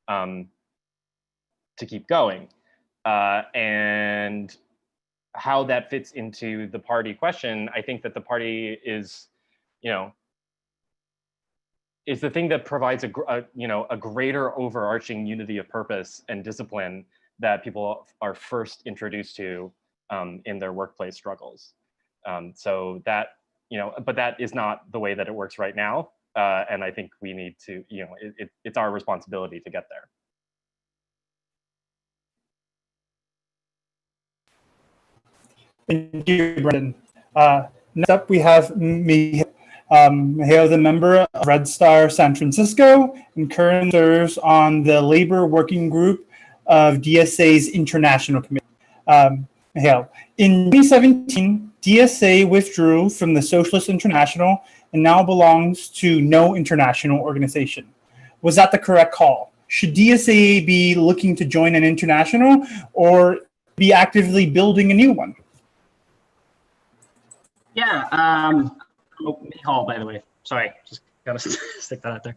to keep going. And how that fits into the party question, I think that the party is the thing that provides a greater overarching unity of purpose and discipline that people are first introduced to in their workplace struggles. So that, but that is not the way that it works right now. And I think we need to, it's our responsibility to get there. Thank you, Brendan. Next up, we have Mihail. Mihail is a member of Red Star San Francisco and currently serves on the labor working group of DSA's International Committee. Mihail, in 2017, DSA withdrew from the Socialist International and now belongs to no international organization. Was that the correct call? Should DSA be looking to join an international or be actively building a new one? Yeah, Mihail, by the way, sorry, just gotta stick that out there.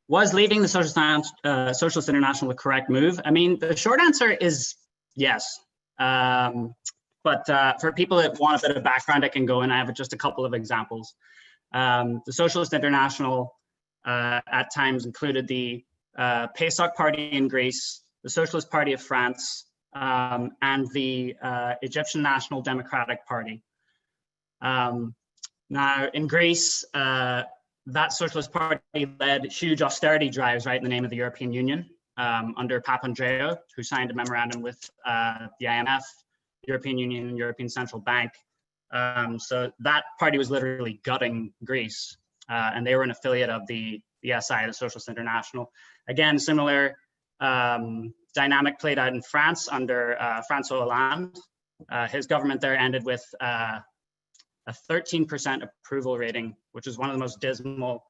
Was leaving the Socialist International the correct move? I mean, the short answer is yes. But for people that want a bit of background, I can go and I have just a couple of examples. The Socialist International at times included the PASOK Party in Greece, the Socialist Party of France, and the Egyptian National Democratic Party. Now, in Greece, that Socialist Party led huge austerity drives, right, in the name of the European Union, under Papandreou, who signed a memorandum with the IMF, European Union, and European Central Bank. So that party was literally gutting Greece, and they were an affiliate of the SI, the Socialist International. Again, similar dynamic played out in France under François Hollande. His government there ended with a 13% approval rating, which is one of the most dismal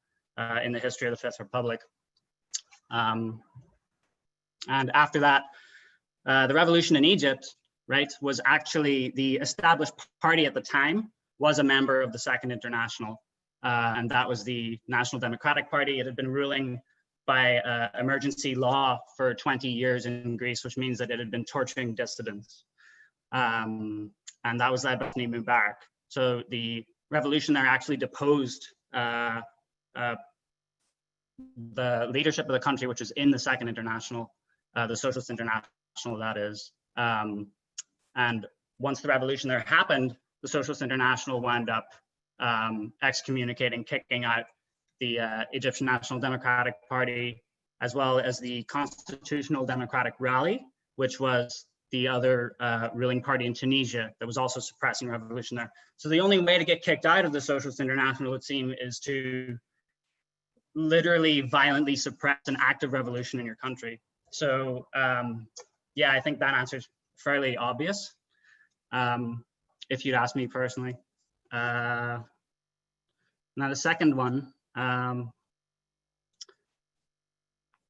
in the history of the Fifth Republic. And after that, the revolution in Egypt, right, was actually the established party at the time was a member of the Second International. And that was the National Democratic Party. It had been ruling by emergency law for 20 years in Greece, which means that it had been torturing dissidents. And that was led by Mubarak. So the revolution there actually deposed the leadership of the country, which is in the Second International, the Socialist International, that is. And once the revolution there happened, the Socialist International wound up excommunicating, kicking out the Egyptian National Democratic Party, as well as the Constitutional Democratic Rally, which was the other ruling party in Tunisia that was also suppressing revolution there. So the only way to get kicked out of the Socialist International, it would seem, is to literally violently suppress an active revolution in your country. So yeah, I think that answer is fairly obvious, if you'd ask me personally. Now the second one,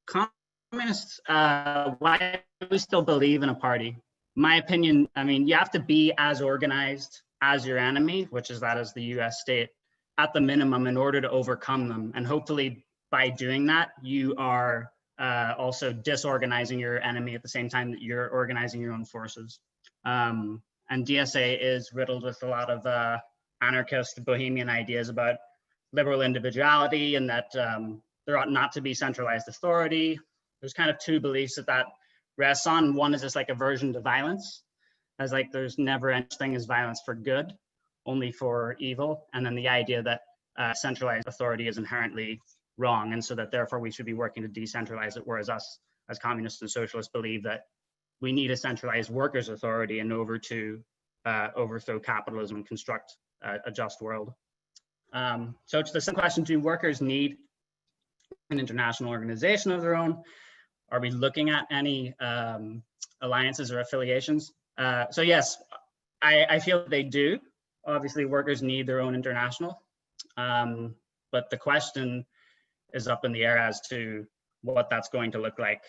communists, why do we still believe in a party? My opinion, I mean, you have to be as organized as your enemy, which is that as the US state, at the minimum in order to overcome them. And hopefully by doing that, you are also disorganizing your enemy at the same time that you're organizing your own forces. And DSA is riddled with a lot of anarchist bohemian ideas about liberal individuality and that there ought not to be centralized authority. There's kind of two beliefs that rests on. One is just like aversion to violence, as like there's never anything as violence for good, only for evil. And then the idea that centralized authority is inherently wrong, and so that therefore we should be working to decentralize it, whereas us as communists and socialists believe that we need a centralized workers' authority in order to overthrow capitalism and construct a just world. So to the same question, do workers need an international organization of their own? Are we looking at any alliances or affiliations? So yes, I feel they do. Obviously, workers need their own international, but the question is up in the air as to what that's going to look like.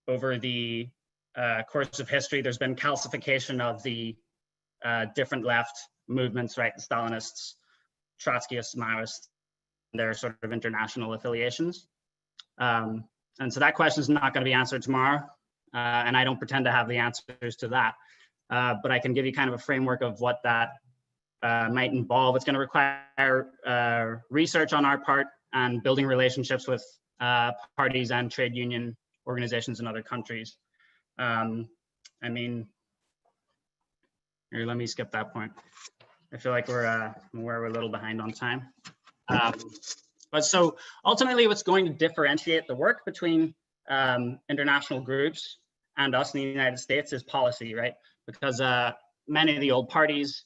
Over the course of history, there's been calcification of the different left movements, right? The Stalinists, Trotskyists, Maoists, their sort of international affiliations. And so that question is not going to be answered tomorrow. And I don't pretend to have the answers to that. But I can give you kind of a framework of what that might involve. It's going to require research on our part and building relationships with parties and trade union organizations in other countries. I mean, here, let me skip that point. I feel like we're a little behind on time. But so ultimately what's going to differentiate the work between international groups and us in the United States is policy, right? Because many of the old parties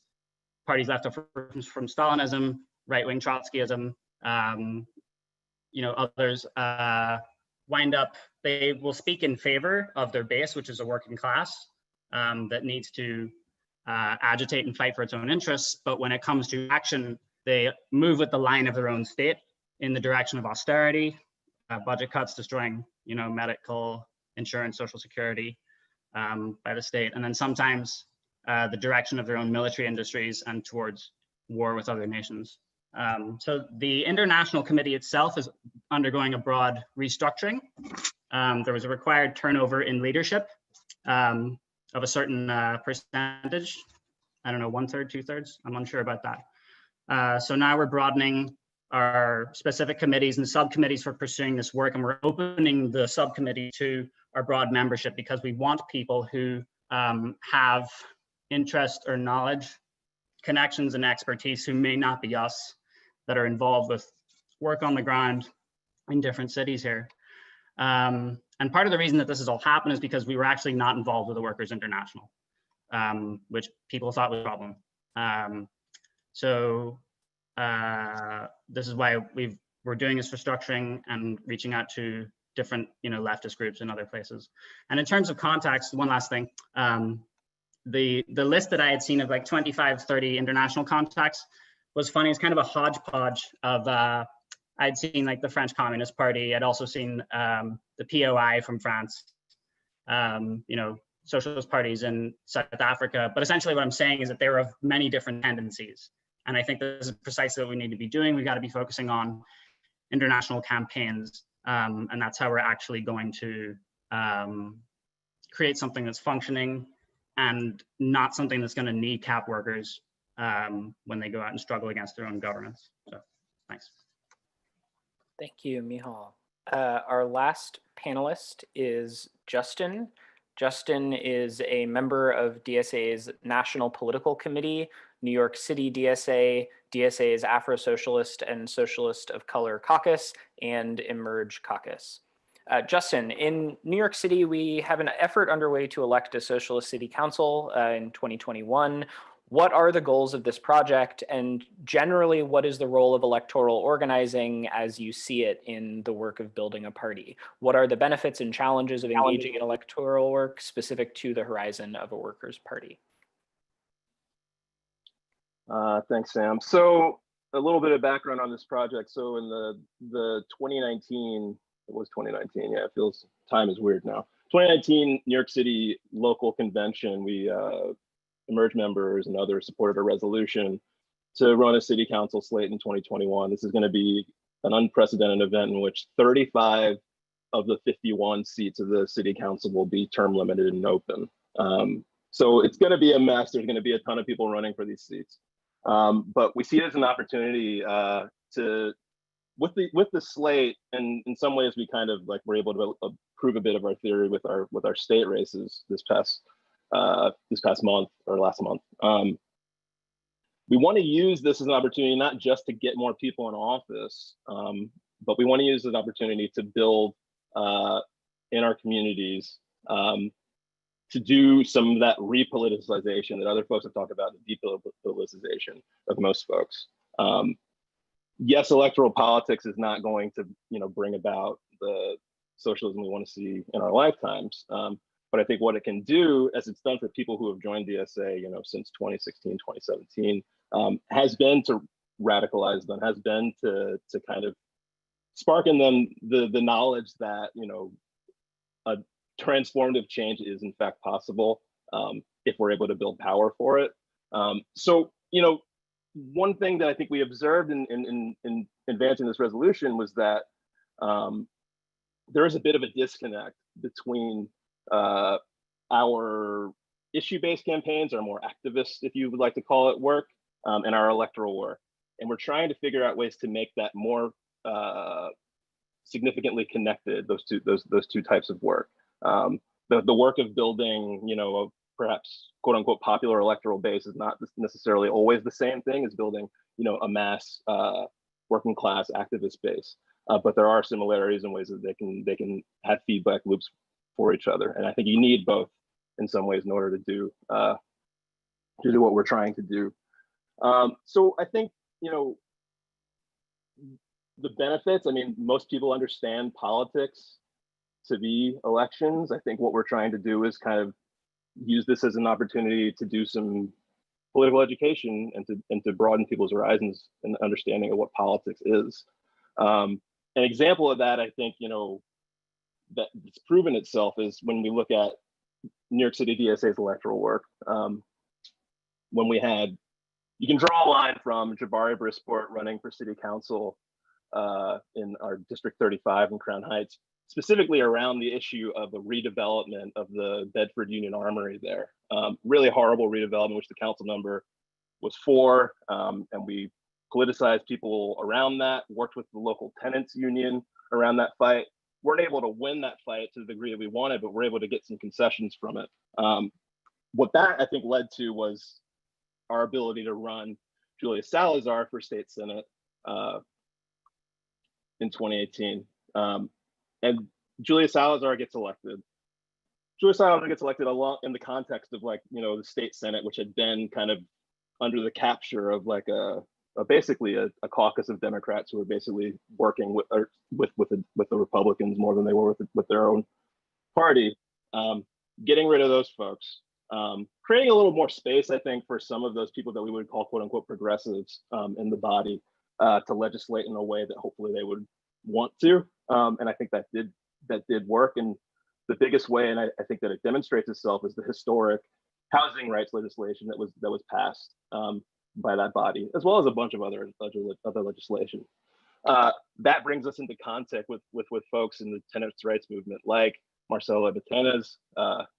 left over from Stalinism, right-wing Trotskyism, you know, others wind up, they will speak in favor of their base, which is a working class that needs to agitate and fight for its own interests. But when it comes to action, they move with the line of their own state in the direction of austerity, budget cuts, destroying, you know, medical, insurance, social security by the state, and then sometimes the direction of their own military industries and towards war with other nations. So the International Committee itself is undergoing a broad restructuring. There was a required turnover in leadership of a certain percentage. I don't know, 1/3, 2/3, I'm unsure about that. So now we're broadening our specific committees and subcommittees for pursuing this work, and we're opening the subcommittee to our broad membership because we want people who have interest or knowledge, connections and expertise who may not be us that are involved with work on the ground in different cities here. And part of the reason that this has all happened is because we were actually not involved with the Workers' International, which people thought was a problem. This is why we're doing this restructuring and reaching out to different, leftist groups in other places. And in terms of context, one last thing, the list that I had seen of like 25, 30 international contacts was funny. It's kind of a hodgepodge of, I'd seen like the French Communist Party. I'd also seen the POI from France, socialist parties in South Africa. But essentially what I'm saying is that they're of many different tendencies. And I think this is precisely what we need to be doing. We got to be focusing on international campaigns. And that's how we're actually going to create something that's functioning and not something that's going to kneecap workers when they go out and struggle against their own governance. So, thanks. Thank you, Mihal. Our last panelist is Justin. Justin is a member of DSA's National Political Committee, New York City DSA, DSA's Afrosocialist and Socialist of Color Caucus, and Emerge Caucus. Justin, in New York City, we have an effort underway to elect a socialist city council in 2021. What are the goals of this project? And generally, what is the role of electoral organizing as you see it in the work of building a party? What are the benefits and challenges of engaging in electoral work specific to the horizon of a workers' party? Thanks, Sam. So a little bit of background on this project. So in the 2019, it was 2019, yeah, it feels, time is weird now. 2019 New York City local convention, we Emerge members and others supported a resolution to run a city council slate in 2021. This is going to be an unprecedented event in which 35 of the 51 seats of the city council will be term limited and open. So it's going to be a mess. There's going to be a ton of people running for these seats. But we see it as an opportunity with the slate, and in some ways we kind of like were able to prove a bit of our theory with our state races this past month or last month. We want to use this as an opportunity not just to get more people in office, but we want to use this opportunity to build in our communities, to do some of that repoliticization that other folks have talked about, the depoliticization of most folks. Yes, electoral politics is not going to, bring about the socialism we want to see in our lifetimes. But I think what it can do, as it's done for people who have joined DSA, since 2016, 2017, has been to radicalize them, has been to kind of spark in them the knowledge that, a transformative change is in fact possible if we're able to build power for it. So, one thing that I think we observed in advancing this resolution was that there is a bit of a disconnect between our issue-based campaigns, our more activist, if you would like to call it, work, and our electoral work. And we're trying to figure out ways to make that more significantly connected, those two types of work. The work of building, a perhaps quote unquote popular electoral base is not necessarily always the same thing as building, a mass working class activist base. But there are similarities in ways that they can have feedback loops for each other. And I think you need both in some ways in order to do what we're trying to do. So I think, the benefits, most people understand politics to be elections. I think what we're trying to do is kind of use this as an opportunity to do some political education and to broaden people's horizons and understanding of what politics is. An example of that, I think, that it's proven itself is when we look at New York City DSA's electoral work. When we had, you can draw a line from Jabari Brisport running for city council in our District 35 in Crown Heights, specifically around the issue of the redevelopment of the Bedford Union Armory there. Really horrible redevelopment, which the council member was for, and we politicized people around that, worked with the local tenants union around that fight. Weren't able to win that fight to the degree that we wanted, but we're able to get some concessions from it. What that I think led to was our ability to run Julia Salazar for state senate in 2018. And Julia Salazar gets elected. Julia Salazar gets elected a lot in the context of, like, you know, the state Senate, which had been kind of under the capture of like basically a caucus of Democrats who were basically working with the Republicans more than they were with their own party. Getting rid of those folks, creating a little more space, I think, for some of those people that we would call "quote unquote" progressives in the body to legislate in a way that hopefully they would want to. And I think that did work. And the biggest way, and I think that it demonstrates itself, is the historic housing rights legislation that was passed by that body, as well as a bunch of other legislation. That brings us into contact with folks in the tenants' rights movement, like Marcelo Batenas,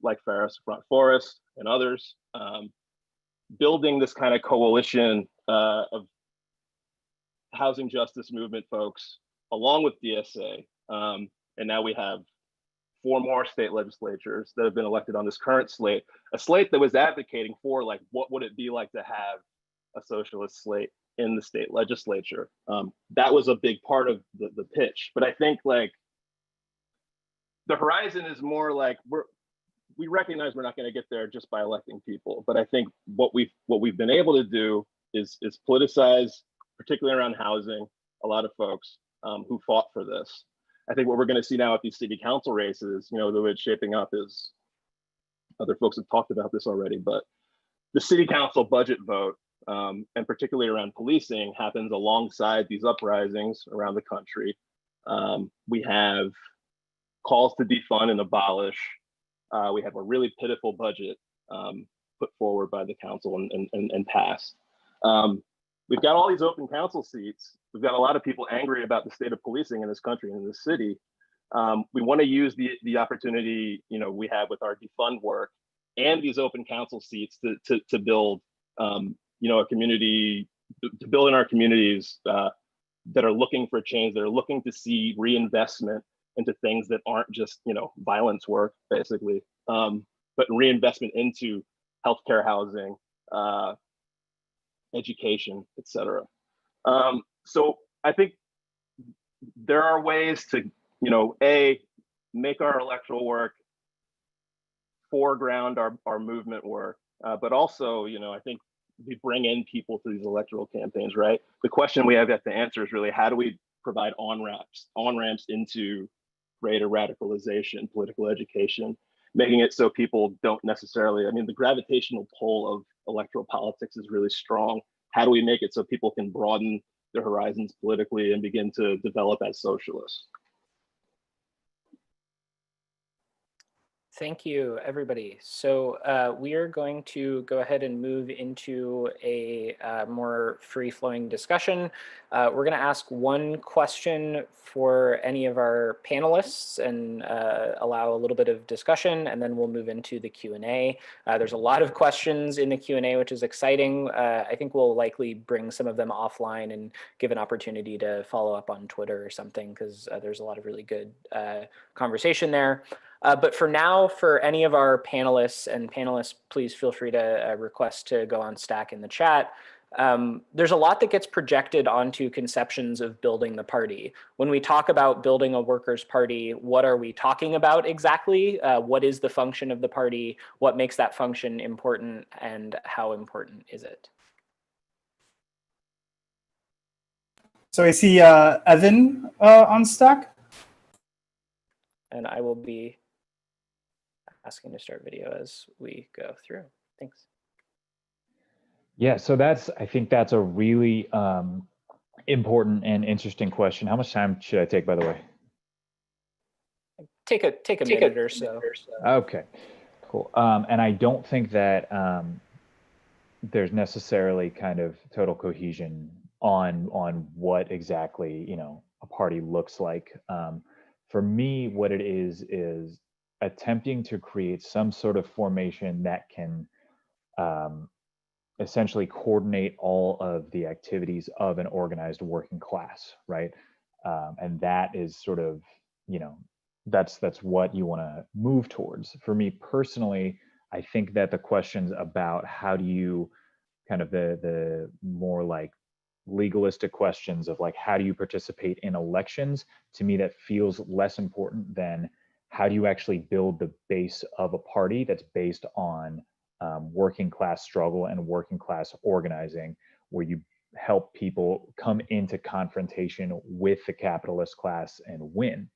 like Farris Forrest, and others, building this kind of coalition of housing justice movement folks, along with DSA. And now we have 4 more state legislatures that have been elected on this current slate, a slate that was advocating for, like, what would it be like to have a socialist slate in the state legislature. That was a big part of the pitch. But I think, like, the horizon is more like we recognize we're not going to get there just by electing people. But I think what we've been able to do is politicize, particularly around housing, a lot of folks who fought for this. I think what we're going to see now at these city council races, you know, the way it's shaping up is, other folks have talked about this already, but the city council budget vote, and particularly around policing, happens alongside these uprisings around the country. We have calls to defund and abolish. We have a really pitiful budget put forward by the council and passed. We've got all these open council seats. We've got a lot of people angry about the state of policing in this country and in this city. We want to use the opportunity, you know, we have with our defund work and these open council seats to build, you know, a community, to build in our communities that are looking for change, that are looking to see reinvestment into things that aren't just, you know, violence work, basically, but reinvestment into healthcare, housing, education, et cetera. So I think there are ways to, you know, make our electoral work foreground our movement work, but also, you know, I think we bring in people to these electoral campaigns, right? The question we have to answer is really, how do we provide on-ramps into greater radicalization, political education, making it so people don't necessarily, I mean, the gravitational pull of electoral politics is really strong. How do we make it so people can broaden their horizons politically and begin to develop as socialists? Thank you, everybody. So we are going to go ahead and move into a more free-flowing discussion. We're going to ask one question for any of our panelists and allow a little bit of discussion, and then we'll move into the Q&A. There's a lot of questions in the Q&A, which is exciting. I think we'll likely bring some of them offline and give an opportunity to follow up on Twitter or something, because there's a lot of really good conversation there. But for now, for any of our panelists, please feel free to request to go on Stack in the chat. There's a lot that gets projected onto conceptions of building the party. When we talk about building a workers' party, what are we talking about exactly? What is the function of the party? What makes that function important, and how important is it? So I see Evan on Stack. And I will be asking to start video as we go through. Thanks. Yeah, so I think that's a really important and interesting question. How much time should I take, by the way? Take a minute or so. Okay, cool. And I don't think that there's necessarily kind of total cohesion on what exactly, you know, a party looks like. For me, what it is attempting to create some sort of formation that can essentially coordinate all of the activities of an organized working class, right? And that is sort of, you know, that's what you want to move towards. For me personally, I think that the questions about how do you kind of the more like legalistic questions of like, how do you participate in elections? To me, that feels less important than how do you actually build the base of a party that's based on working class struggle and working class organizing, where you help people come into confrontation with the capitalist class and win.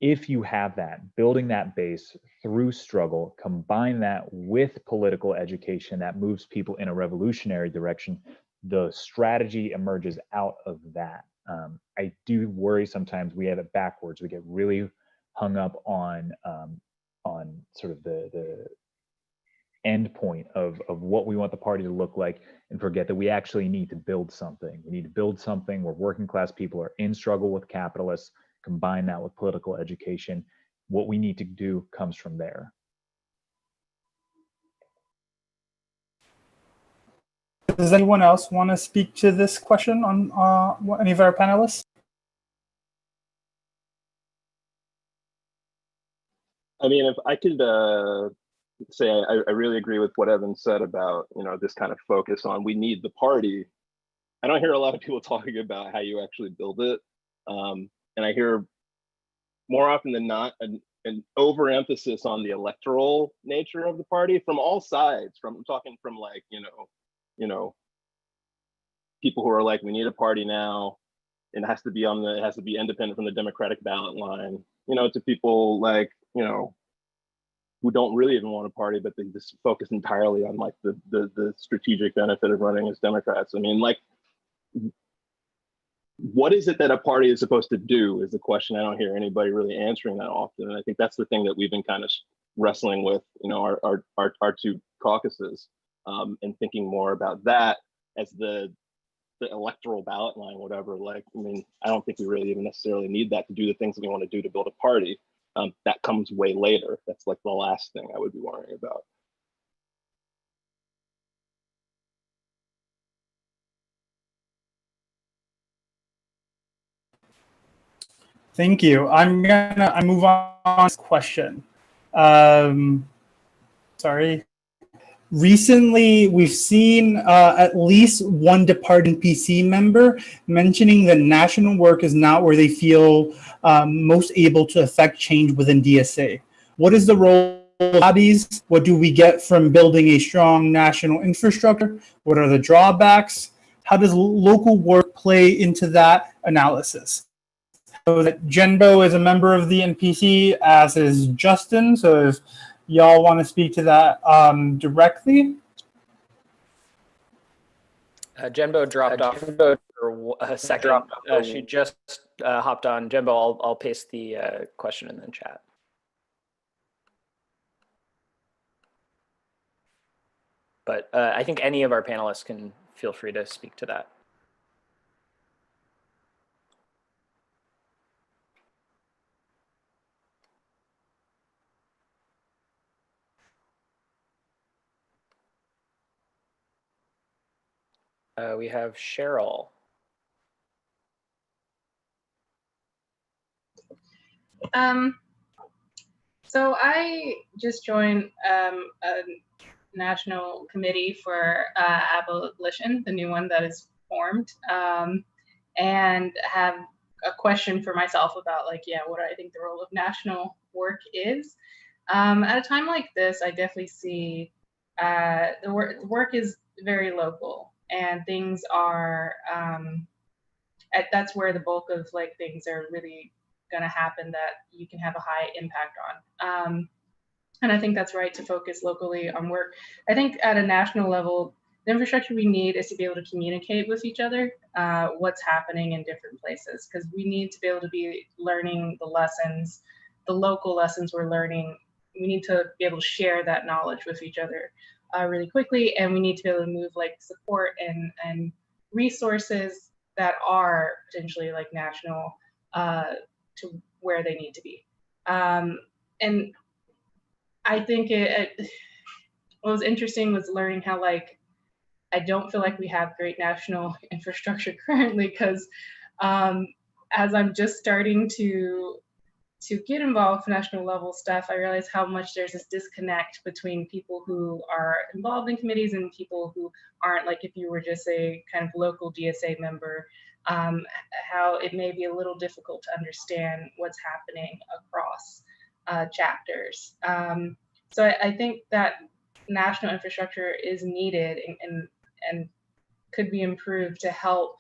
If you have that, building that base through struggle, combine that with political education that moves people in a revolutionary direction, the strategy emerges out of that. I do worry sometimes we have it backwards. We get really hung up on sort of the end point of what we want the party to look like, and forget that we actually need to build something. We need to build something where working class people are in struggle with capitalists, combine that with political education. What we need to do comes from there. Does anyone else want to speak to this question on any of our panelists? I mean, if I could say I really agree with what Evan said about, you know, this kind of focus on we need the party. I don't hear a lot of people talking about how you actually build it. And I hear more often than not an overemphasis on the electoral nature of the party from all sides. I'm talking from like, you know, people who are like, we need a party now. It has to be independent from the Democratic ballot line, you know, to people like, you know, who don't really even want a party, but they just focus entirely on like the strategic benefit of running as Democrats. I mean, like, what is it that a party is supposed to do is the question I don't hear anybody really answering that often. And I think that's the thing that we've been kind of wrestling with, you know, our two caucuses, and thinking more about that as the electoral ballot line, whatever. Like, I mean, I don't think we really even necessarily need that to do the things that we want to do to build a party. That comes way later. That's like the last thing I would be worrying about. Thank you. I'm gonna move on to this question. Sorry. Recently, we've seen at least one departing PC member mentioning that national work is not where they feel most able to affect change within DSA. What is the role of lobbies? What do we get from building a strong national infrastructure? What are the drawbacks? How does local work play into that analysis? So that Jenbo is a member of the NPC, as is Justin. So if y'all want to speak to that directly. Jenbo dropped off for a second. She just hopped on. Jenbo, I'll paste the question in the chat. But I think any of our panelists can feel free to speak to that. We have Cheryl. So I just joined a national committee for Abolition, the new one that is formed, and have a question for myself about like, yeah, what I think the role of national work is. At a time like this, I definitely see the work is very local, and things are that's where the bulk of like things are really going to happen that you can have a high impact on. And I think that's right to focus locally on work. I think at a national level, the infrastructure we need is to be able to communicate with each other what's happening in different places, because we need to be able to be learning the lessons, the local lessons we're learning. We need to be able to share that knowledge with each other really quickly, and we need to be able to move like support and resources that are potentially like national to where they need to be. And I think what was interesting was learning how like I don't feel like we have great national infrastructure currently, because as I'm just starting to to get involved with national level stuff, I realized how much there's this disconnect between people who are involved in committees and people who aren't. Like if you were just a kind of local DSA member, how it may be a little difficult to understand what's happening across chapters. So I think that national infrastructure is needed and could be improved to help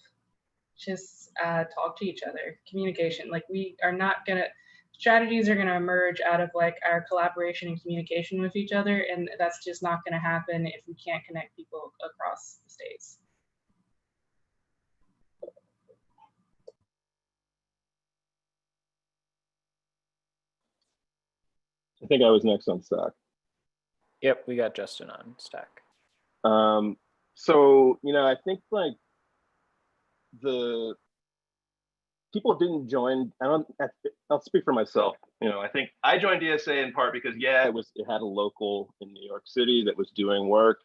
just talk to each other. Communication, like we are not gonna, strategies are gonna emerge out of like our collaboration and communication with each other, and that's just not gonna happen if we can't connect people across the states. I think I was next on Stack. Yep, we got Justin on Stack. So, you know, I think like the people didn't join, I'll speak for myself. You know, I think I joined DSA in part because, yeah, it had a local in New York City that was doing work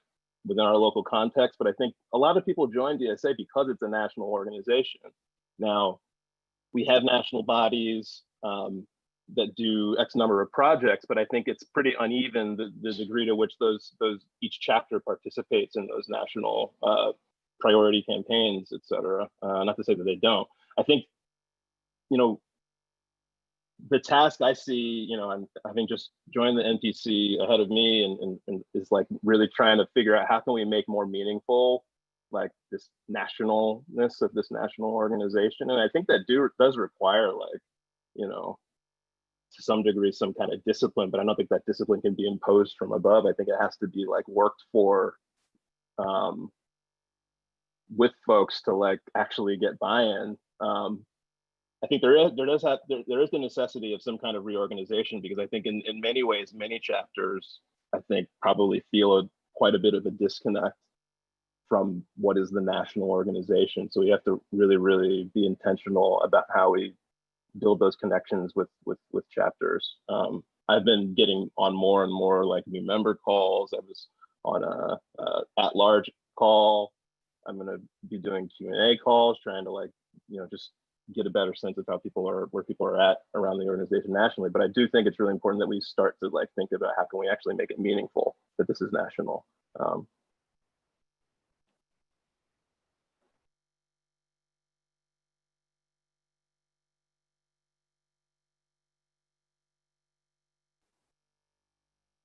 within our local context, but I think a lot of people joined DSA because it's a national organization. Now, we have national bodies that do X number of projects, but I think it's pretty uneven the degree to which each chapter participates in those national priority campaigns, et cetera. Not to say that they don't. I think, you know, the task I see, you know, I'm having just joined the NPC ahead of me and is like really trying to figure out how can we make more meaningful like this nationalness of this national organization. And I think that does require like, you know, to some degree, some kind of discipline, but I don't think that discipline can be imposed from above. I think it has to be like worked for with folks to like actually get buy-in. I think there is the necessity of some kind of reorganization, because I think in many ways, many chapters, I think probably feel quite a bit of a disconnect from what is the national organization. So we have to really, really be intentional about how we build those connections with chapters. I've been getting on more and more like new member calls. I was on a at-large call. I'm going to be doing Q&A calls, trying to like, you know, just get a better sense of how where people are at around the organization nationally. But I do think it's really important that we start to like think about how can we actually make it meaningful that this is national.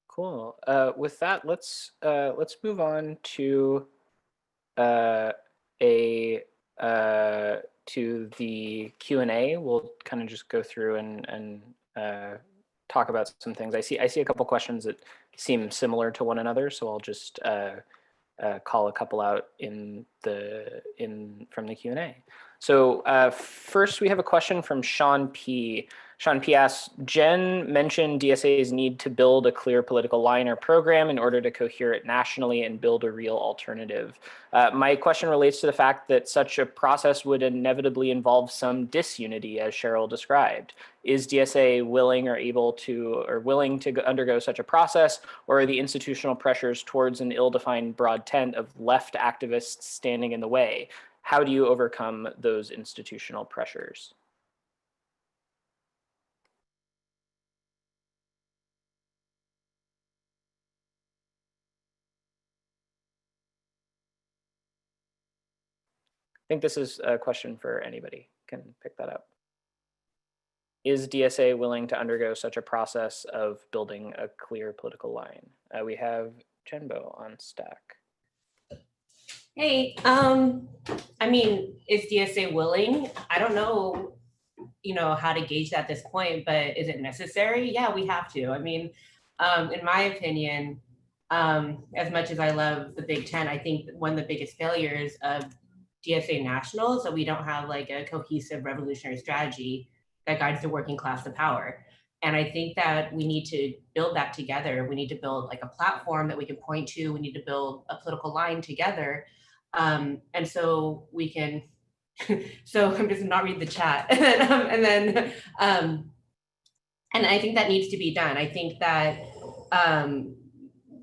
Cool. With that, let's move on to to the Q&A. We'll kind of just go through and talk about some things. I see a couple questions that seem similar to one another, so I'll just call a couple out from the Q&A. So first, we have a question from Sean P. Sean P. asks, Jen mentioned DSA's need to build a clear political line or program in order to cohere it nationally and build a real alternative. My question relates to the fact that such a process would inevitably involve some disunity, as Cheryl described. Is DSA willing to undergo such a process, or are the institutional pressures towards an ill-defined broad tent of left activists standing in the way? How do you overcome those institutional pressures? I think this is a question for anybody. Can pick that up. Is DSA willing to undergo such a process of building a clear political line? We have Chenbo on Stack. Hey, I mean, is DSA willing? I don't know, you know, how to gauge that at this point, but is it necessary? Yeah, we have to. I mean, in my opinion, as much as I love the Big Ten, I think one of the biggest failures of DSA National is that we don't have like a cohesive revolutionary strategy that guides the working class to power. And I think that we need to build that together. We need to build like a platform that we can point to. We need to build a political line together. And so we can, so I'm just not reading the chat. And I think that needs to be done. I think that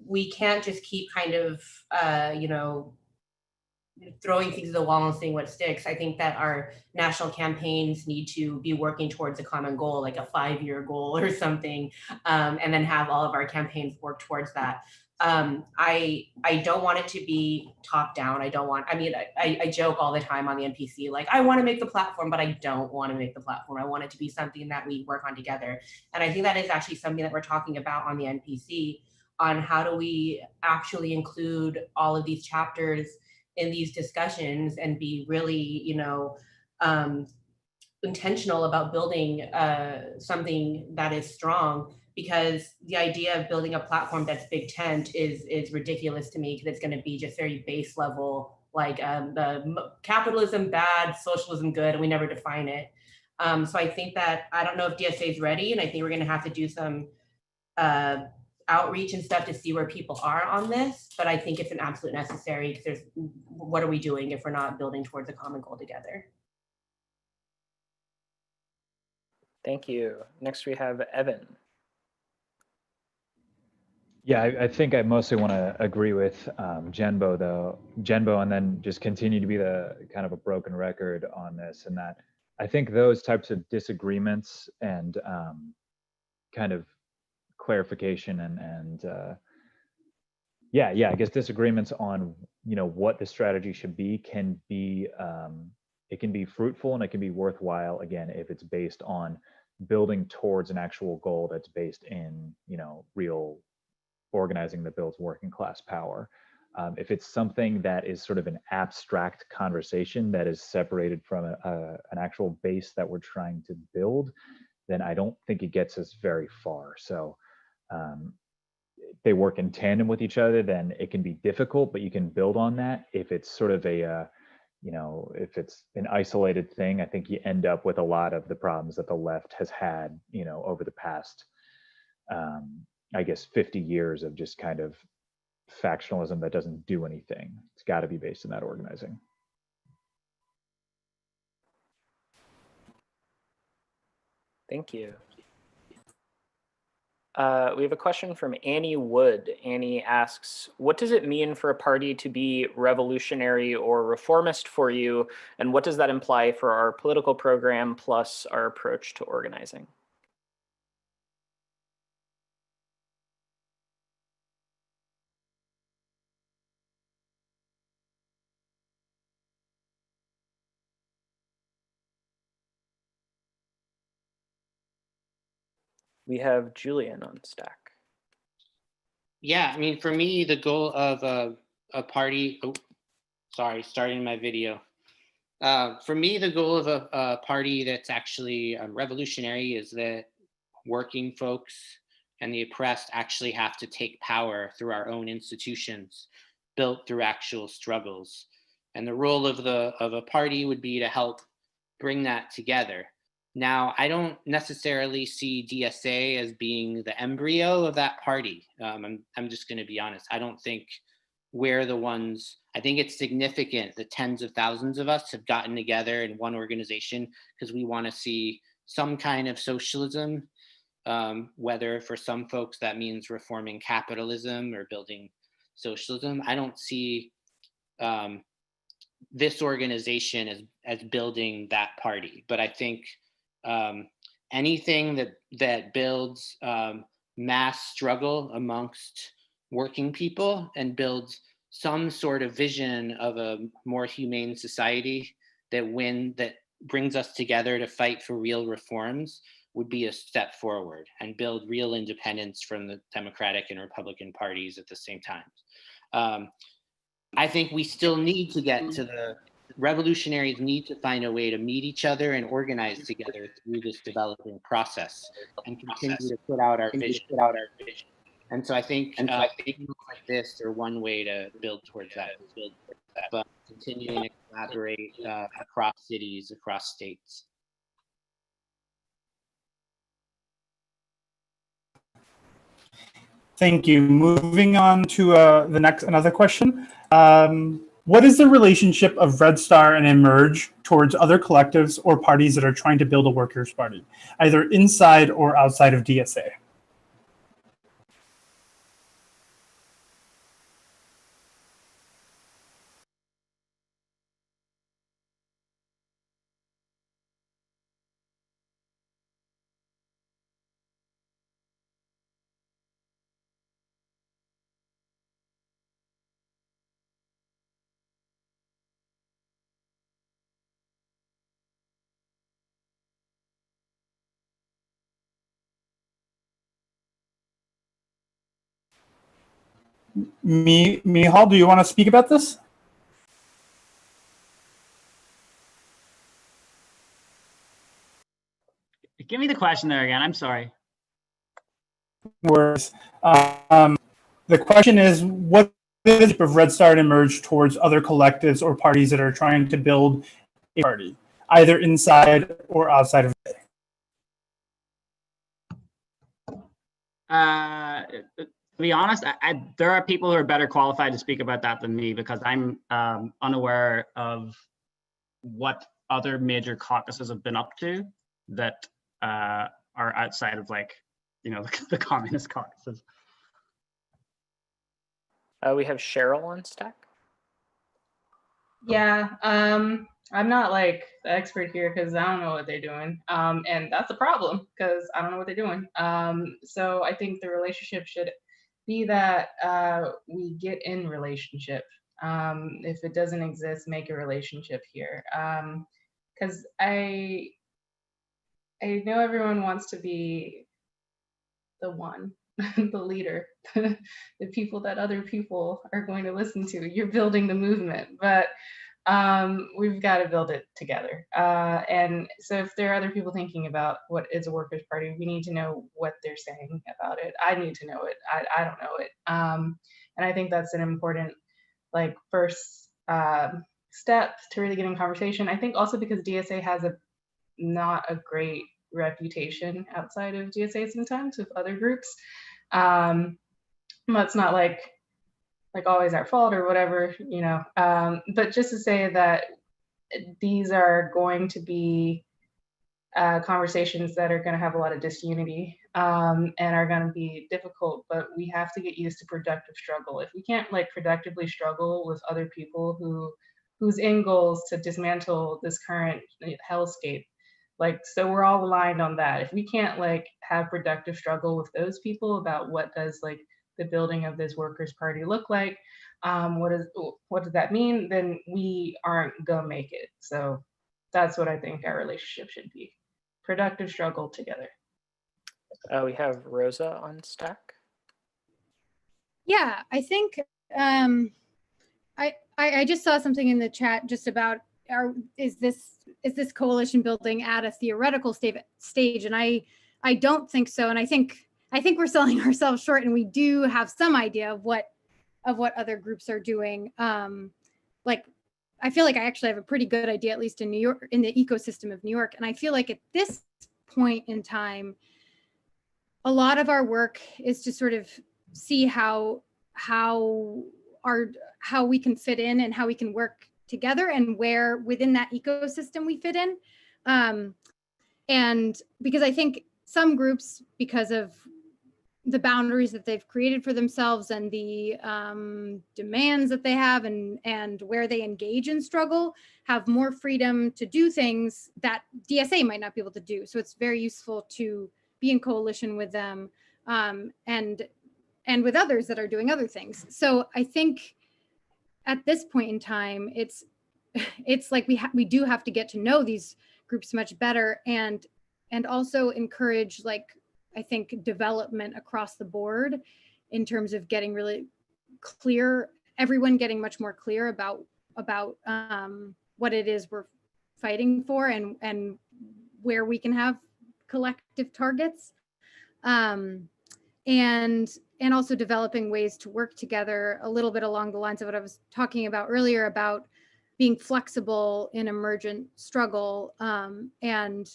we can't just keep kind of, you know, throwing things at the wall and seeing what sticks. I think that our national campaigns need to be working towards a common goal, like a 5-year goal or something, and then have all of our campaigns work towards that. I don't want it to be top down. I joke all the time on the NPC, like, I want to make the platform, but I don't want to make the platform. I want it to be something that we work on together. And I think that is actually something that we're talking about on the NPC, on how do we actually include all of these chapters in these discussions and be really, intentional about building something that is strong, because the idea of building a platform that's big tent is ridiculous to me, because it's going to be just very base level, like the capitalism bad, socialism good, and we never define it. So I think that, I don't know if DSA is ready, and I think we're going to have to do some outreach and stuff to see where people are on this, but I think it's an absolute necessary, because what are we doing if we're not building towards a common goal together? Thank you. Next we have Evan. Yeah, I think I mostly want to agree with Genbo, and then just continue to be the kind of a broken record on this, and that I think those types of disagreements and kind of clarification and I guess disagreements on what the strategy should be can be it can be fruitful and it can be worthwhile, again, if it's based on building towards an actual goal that's based in real organizing that builds working class power. If it's something that is sort of an abstract conversation that is separated from an actual base that we're trying to build, then I don't think it gets us very far. So if they work in tandem with each other, then it can be difficult, but you can build on that. If it's sort of if it's an isolated thing, I think you end up with a lot of the problems that the left has had, over the past, 50 years of just kind of factionalism that doesn't do anything. It's got to be based in that organizing. Thank you. We have a question from Annie Wood. Annie asks, what does it mean for a party to be revolutionary or reformist for you? And what does that imply for our political program plus our approach to organizing? We have Julian on stack. Yeah, I mean, for me, the goal of a party, starting my video. For me, the goal of a party that's actually revolutionary is that working folks and the oppressed actually have to take power through our own institutions, built through actual struggles. And the role of a party would be to help bring that together. Now, I don't necessarily see DSA as being the embryo of that party. I'm just going to be honest. I don't think we're the ones. I think it's significant that tens of thousands of us have gotten together in one organization because we want to see some kind of socialism, whether for some folks that means reforming capitalism or building socialism. I don't see this organization as building that party, but I think anything that builds mass struggle amongst working people and builds some sort of vision of a more humane society that brings us together to fight for real reforms would be a step forward and build real independence from the Democratic and Republican parties at the same time. I think we still need to get to the revolutionaries need to find a way to meet each other and organize together through this developing process and continue to put out our vision. And so I think things like this are one way to build towards that. But continuing to collaborate across cities, across states. Thank you. Moving on to another question. What is the relationship of Red Star and Emerge towards other collectives or parties that are trying to build a workers' party, either inside or outside of DSA? Mihal, do you want to speak about this? Give me the question there again. I'm sorry. Words. The question is, what leadership of Red Star emerged towards other collectives or parties that are trying to build a party, either inside or outside of it? To be honest, there are people who are better qualified to speak about that than me, because I'm unaware of what other major caucuses have been up to that are outside of, like, you know, the communist caucuses. We have Cheryl on stack. Yeah, I'm not like the expert here because I don't know what they're doing. And that's a problem because I don't know what they're doing. So I think the relationship should be that we get in relationship. If it doesn't exist, make a relationship here. Because I know everyone wants to be the one, the leader, the people that other people are going to listen to. You're building the movement, but we've got to build it together. And so if there are other people thinking about what is a workers' party, we need to know what they're saying about it. I need to know it. I don't know it. And I think that's an important, like, first step to really getting conversation. I think also because DSA has not a great reputation outside of DSA sometimes with other groups. That's not like always our fault or whatever, you know. But just to say that these are going to be conversations that are going to have a lot of disunity and are going to be difficult, but we have to get used to productive struggle. If we can't, like, productively struggle with other people whose end goal is to dismantle this current hellscape, like, so we're all aligned on that. If we can't, like, have productive struggle with those people about what does, like, the building of this workers' party look like, what does that mean, then we aren't gonna make it. So that's what I think our relationship should be. Productive struggle together. We have Rosa on stack. Yeah, I think I just saw something in the chat just about is this coalition building at a theoretical stage, and I don't think so, and I think we're selling ourselves short, and we do have some idea of what other groups are doing. Like, I feel like I actually have a pretty good idea, at least in New York, in the ecosystem of New York, and I feel like at this point in time, a lot of our work is to sort of see how we can fit in and how we can work together and where within that ecosystem we fit in. And because I think some groups, because of the boundaries that they've created for themselves and the demands that they have and where they engage in struggle, have more freedom to do things that DSA might not be able to do. So it's very useful to be in coalition with them and with others that are doing other things. So I think at this point in time, it's like we do have to get to know these groups much better and also encourage, like, I think, development across the board in terms of getting really clear, everyone getting much more clear about what it is we're fighting for and where we can have collective targets. And also developing ways to work together a little bit along the lines of what I was talking about earlier about being flexible in emergent struggle and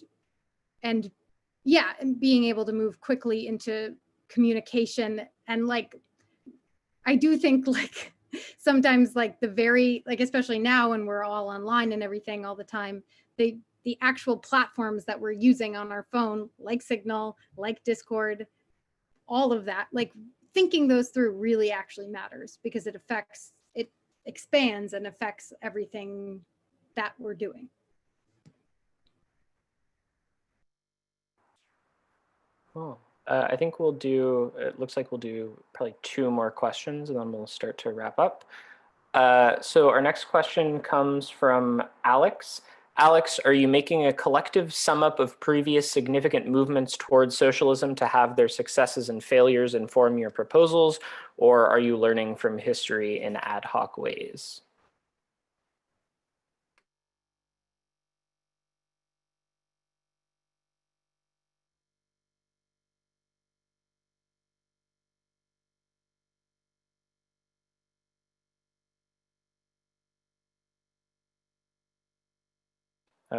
being able to move quickly into communication. And, like, I do think, like, sometimes, like, especially now when we're all online and everything all the time, the actual platforms that we're using on our phone, like Signal, like Discord, all of that, like, thinking those through really actually matters because it expands and affects everything that we're doing. Cool. I think it looks like we'll do probably 2 more questions and then we'll start to wrap up. So our next question comes from Alex. Alex, are you making a collective sum up of previous significant movements towards socialism to have their successes and failures inform your proposals, or are you learning from history in ad hoc ways?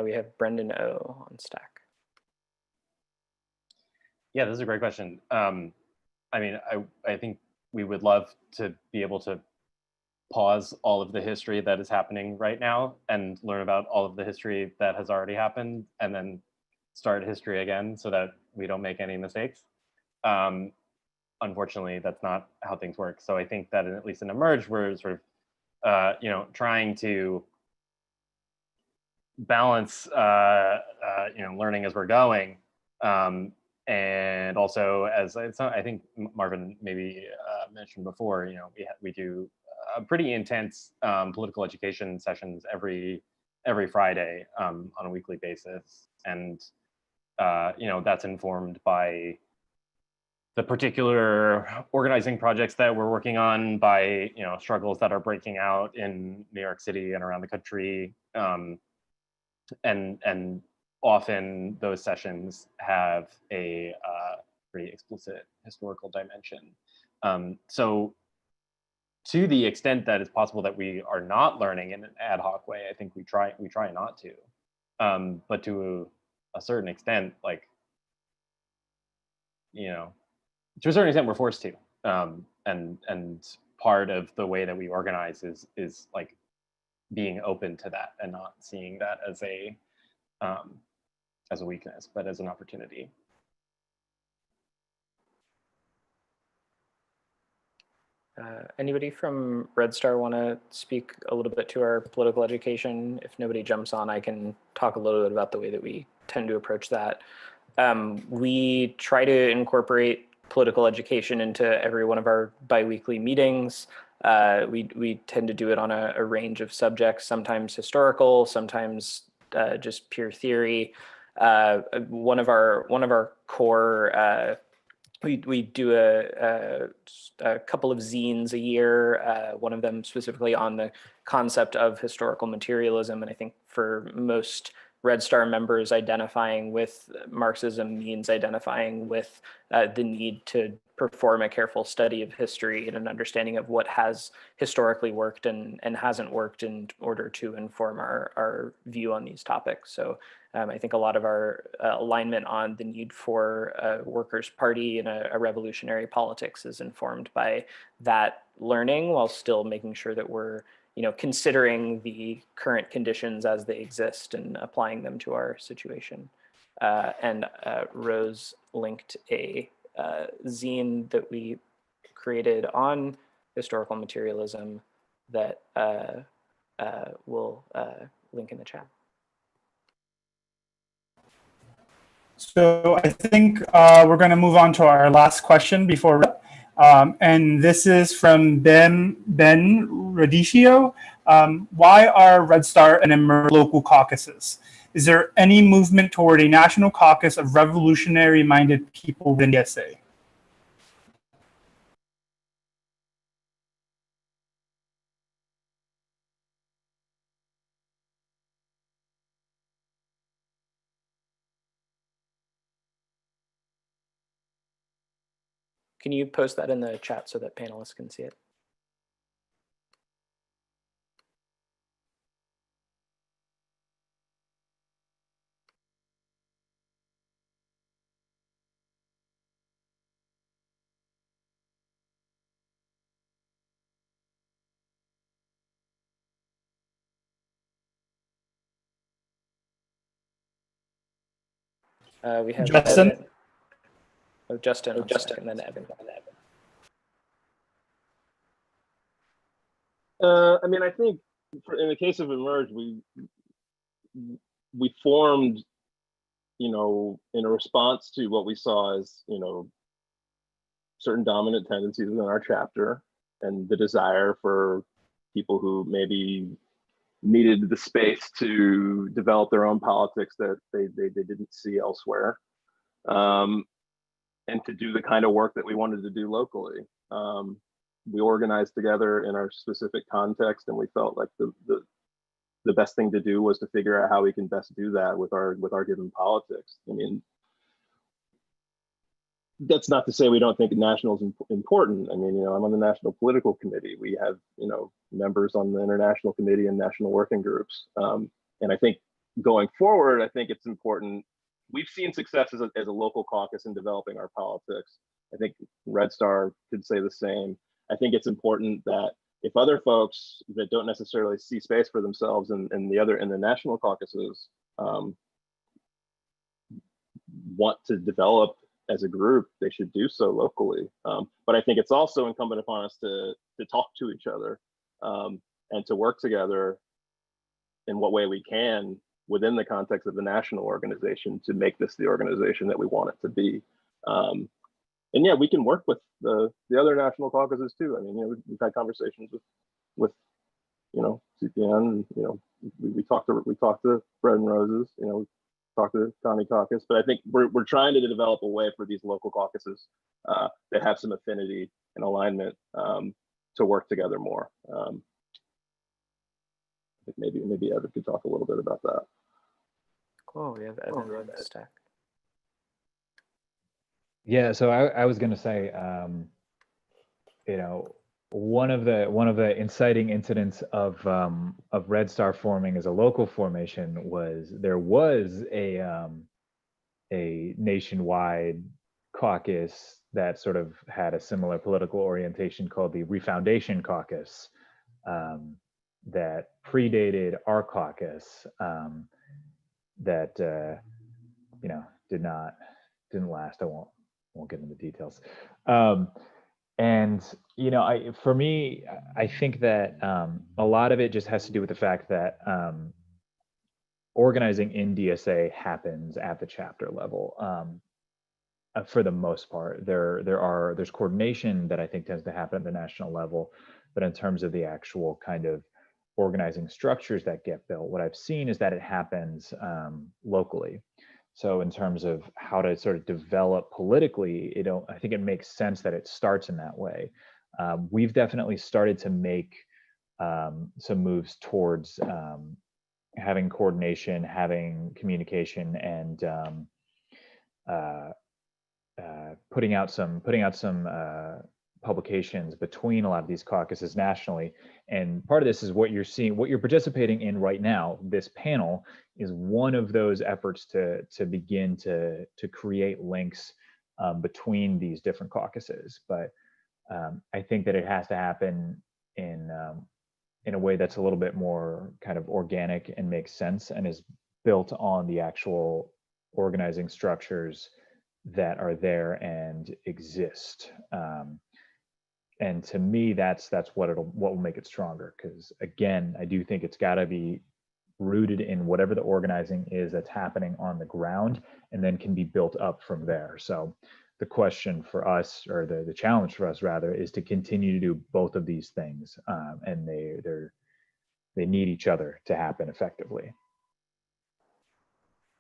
We have Brendan O on Stack. Yeah, this is a great question. I mean, I think we would love to be able to pause all of the history that is happening right now and learn about all of the history that has already happened and then start history again so that we don't make any mistakes. Unfortunately, that's not how things work. So I think that at least in Emerge, we're sort of, you know, trying to balance, you know, learning as we're going. And also, as I think Marvin maybe mentioned before, you know, we do pretty intense political education sessions every Friday on a weekly basis, and you know, that's informed by the particular organizing projects that we're working on, by, you know, struggles that are breaking out in New York City and around the country, and often those sessions have a pretty explicit historical dimension. So to the extent that it's possible that we are not learning in an ad hoc way, I think we try not to. But to a certain extent, like, you know, to a certain extent we're forced to. And part of the way that we organize is like being open to that and not seeing that as a weakness, but as an opportunity. Anybody from Red Star want to speak a little bit to our political education? If nobody jumps on, I can talk a little bit about the way that we tend to approach that. We try to incorporate political education into every one of our biweekly meetings. We tend to do it on a range of subjects, sometimes historical, sometimes just pure theory. One of our core, we do a couple of zines a year, one of them specifically on the concept of historical materialism. And I think for most Red Star members, identifying with Marxism means identifying with the need to perform a careful study of history and an understanding of what has historically worked and hasn't worked in order to inform our view on these topics. So I think a lot of our alignment on the need for a workers' party and a revolutionary politics is informed by that learning, while still making sure that we're, you know, considering the current conditions as they exist and applying them to our situation. And Rose linked a zine that we created on historical materialism that we'll link in the chat. So I think we're going to move on to our last question before, and this is from Ben Radicchio. Why are Red Star and Emerge local caucuses? Is there any movement toward a national caucus of revolutionary-minded people within the SA? Can you post that in the chat so that panelists can see it? We have Justin. Evan. Oh, Justin, and then Evan. I mean, I think in the case of Emerge, we formed, you know, in a response to what we saw as, you know, certain dominant tendencies within our chapter and the desire for people who maybe needed the space to develop their own politics that they didn't see elsewhere, and to do the kind of work that we wanted to do locally. We organized together in our specific context, and we felt like the best thing to do was to figure out how we can best do that with our given politics. I mean, that's not to say we don't think national is important. I mean, I'm on the National Political Committee. We have, members on the International Committee and national working groups. And I think going forward, I think it's important. We've seen success as a local caucus in developing our politics. I think Red Star could say the same. I think it's important that if other folks that don't necessarily see space for themselves in the national caucuses want to develop as a group, they should do so locally. But I think it's also incumbent upon us to talk to each other and to work together in what way we can within the context of the national organization to make this the organization that we want it to be. And yeah, we can work with the other national caucuses too. I mean, we've had conversations with CPN. We talked to Bread and Roses. Talk to County Caucus, but I think we're trying to develop a way for these local caucuses that have some affinity and alignment to work together more. I think maybe Evan could talk a little bit about that. Cool. We have Evan on the stack. Yeah, so I was going to say, one of the inciting incidents of Red Star forming as a local formation was there was a nationwide caucus that sort of had a similar political orientation called the Refoundation Caucus that predated our caucus that didn't last. I won't get into details. And for me, I think that a lot of it just has to do with the fact that organizing in DSA happens at the chapter level. For the most part, there's coordination that I think tends to happen at the national level, but in terms of the actual kind of organizing structures that get built, what I've seen is that it happens locally. So in terms of how to sort of develop politically, I think it makes sense that it starts in that way. We've definitely started to make some moves towards having coordination, having communication, and putting out some publications between a lot of these caucuses nationally. And part of this is what you're seeing, what you're participating in right now. This panel is one of those efforts to begin to create links between these different caucuses. But I think that it has to happen in a way that's a little bit more kind of organic and makes sense and is built on the actual organizing structures that are there and exist. And to me, that's what will make it stronger. Because again, I do think it's got to be rooted in whatever the organizing is that's happening on the ground, and then can be built up from there. So the question for us, or the challenge for us rather, is to continue to do both of these things, and they need each other to happen effectively.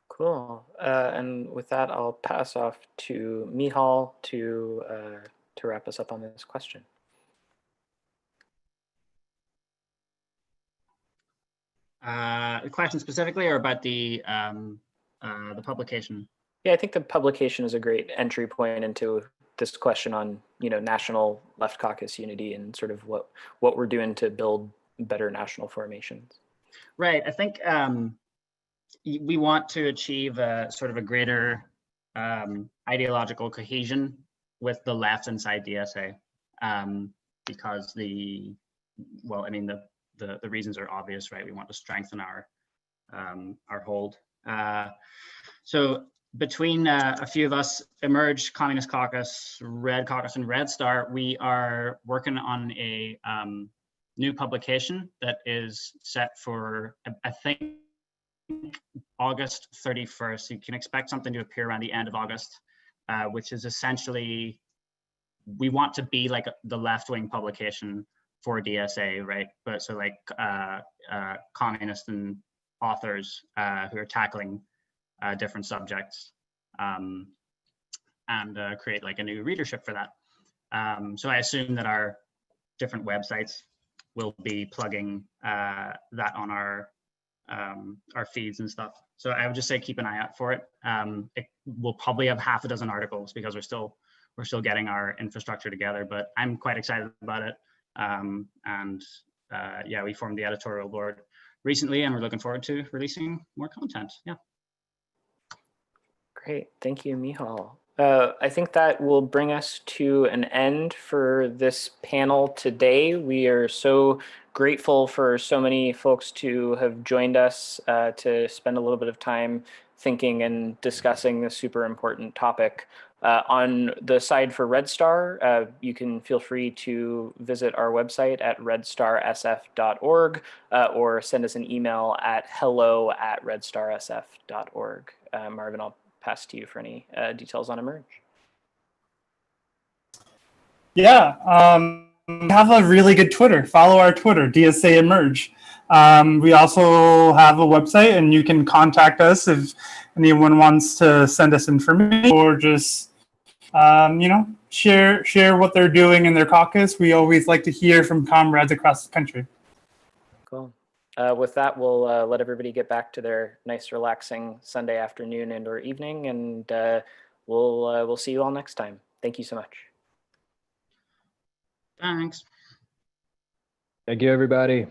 Cool. And with that, I'll pass off to Mihal to wrap us up on this question. The question specifically, or about the publication? Yeah, I think the publication is a great entry point into this question on national left caucus unity and sort of what we're doing to build better national formations. Right. I think we want to achieve a sort of a greater ideological cohesion with the left inside DSA, because the reasons are obvious, right? We want to strengthen our hold. So between a few of us, Emerge, Communist Caucus, Red Caucus, and Red Star, we are working on a new publication that is set for, I think, August 31st. You can expect something to appear around the end of August, which is essentially, we want to be like the left-wing publication for DSA, right? But so like communists and authors who are tackling different subjects, and create like a new readership for that. So I assume that our different websites will be plugging that on our feeds and stuff. So I would just say keep an eye out for it. We'll probably have half a dozen articles because we're still getting our infrastructure together, but I'm quite excited about it. Yeah, we formed the editorial board recently and we're looking forward to releasing more content. Yeah. Great, thank you, Michal. I think that will bring us to an end for this panel today. We are so grateful for so many folks to have joined us to spend a little bit of time thinking and discussing this super important topic. On the side for Red Star, you can feel free to visit our website at redstarsf.org or send us an email at hello@redstarsf.org. Marvin, I'll pass to you for any details on Emerge. Yeah, we have a really good Twitter. Follow our Twitter, DSA Emerge. We also have a website, and you can contact us if anyone wants to send us information or just share what they're doing in their caucus. We always like to hear from comrades across the country. Cool. With that, we'll let everybody get back to their nice, relaxing Sunday afternoon and or evening, and we'll see you all next time. Thank you so much. Thanks. Thank you, everybody.